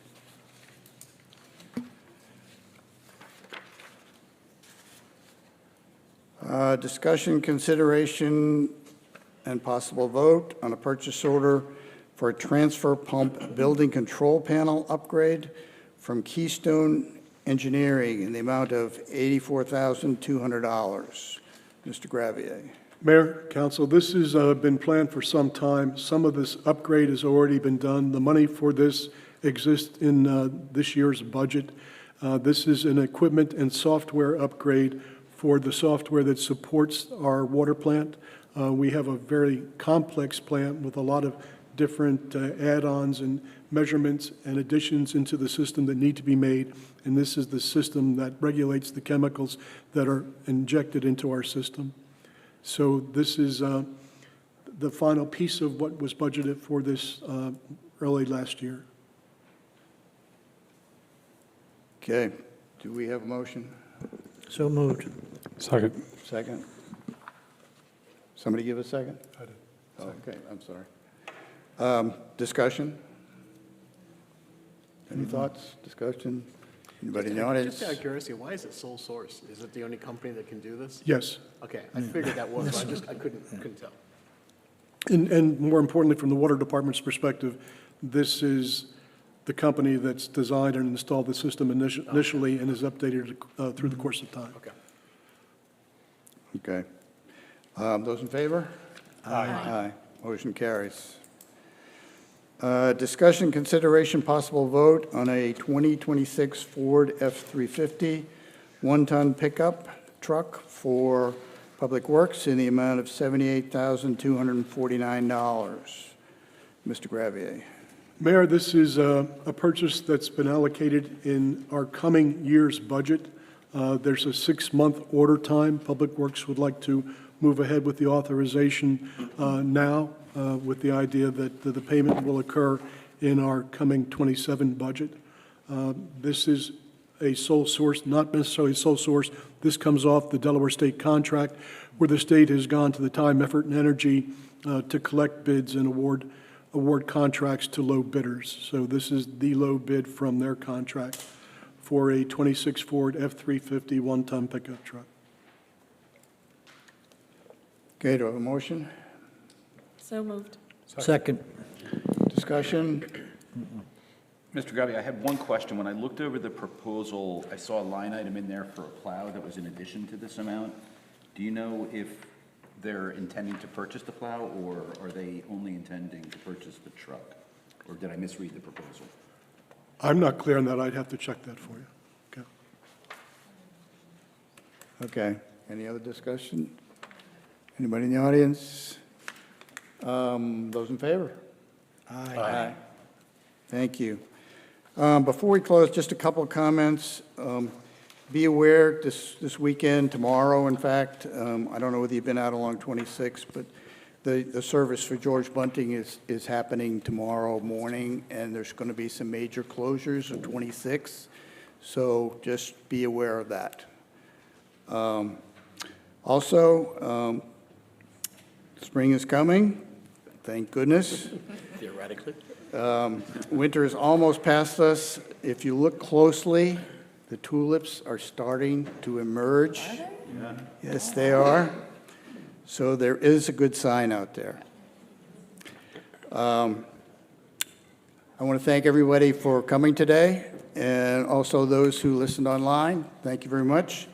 Discussion, consideration, and possible vote on a purchase order for a transfer pump building control panel upgrade from Keystone Engineering in the amount of $84,200. Mr. Gravier. Mayor, council, this has been planned for some time. Some of this upgrade has already been done. The money for this exists in this year's budget. This is an equipment and software upgrade for the software that supports our water plant. We have a very complex plant with a lot of different add-ons and measurements and additions into the system that need to be made. And this is the system that regulates the chemicals that are injected into our system. So this is the final piece of what was budgeted for this early last year. Okay, do we have a motion? So moved. Second. Second? Somebody give a second? I did. Oh, okay, I'm sorry. Discussion? Any thoughts, discussion? Anybody in the audience? Just out of curiosity, why is it sole source? Is it the only company that can do this? Yes. Okay, I figured that was, but I couldn't tell. And more importantly, from the water department's perspective, this is the company that's designed and installed the system initially and is updated through the course of time. Okay. Okay. Those in favor? Aye. Motion carries. Discussion, consideration, possible vote on a 2026 Ford F-350 one-ton pickup truck for Public Works in the amount of $78,249. Mr. Gravier. Mayor, this is a purchase that's been allocated in our coming year's budget. There's a 6-month order time. Public Works would like to move ahead with the authorization now with the idea that the payment will occur in our coming '27 budget. This is a sole source, not necessarily sole source. This comes off the Delaware State contract where the state has gone to the time, effort, and energy to collect bids and award contracts to low bidders. So this is the low bid from their contract for a '26 Ford F-350 one-ton pickup truck. Okay, do I have a motion? So moved. Second. Discussion? Mr. Gabi, I had one question. When I looked over the proposal, I saw a line item in there for a plow that was in addition to this amount. Do you know if they're intending to purchase the plow, or are they only intending to purchase the truck? Or did I misread the proposal? I'm not clear on that. I'd have to check that for you. Okay. Okay, any other discussion? Anybody in the audience? Those in favor? Aye. Thank you. Before we close, just a couple of comments. Be aware, this weekend, tomorrow, in fact, I don't know whether you've been out along 26, but the service for George Bunting is happening tomorrow morning, and there's going to be some major closures of 26, so just be aware of that. Also, spring is coming, thank goodness. Theoretically. Winter is almost past us. If you look closely, the tulips are starting to emerge. Are they? Yeah. Yes, they are. So there is a good sign out there. I want to thank everybody for coming today, and also those who listened online. Thank you very much.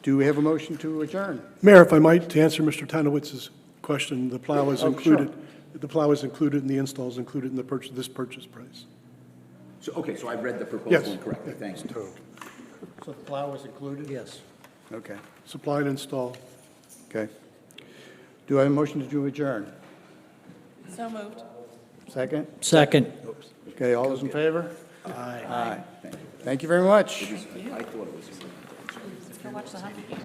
Do we have a motion to adjourn? Mayor, if I might, to answer Mr. Tanowitz's question, the plow is Oh, included. sure. The plow is included and the install is included in the purchase, this purchase price. So, okay, so I read the Yes. proposal incorrectly. Thank you. So the plow is included? Yes. Okay, Supply and install. okay. Do I have a motion to adjourn? So moved. Second? Second. Okay, all those in favor? Aye. Aye. Thank you very much. I thought it was. Let's go watch the hockey game.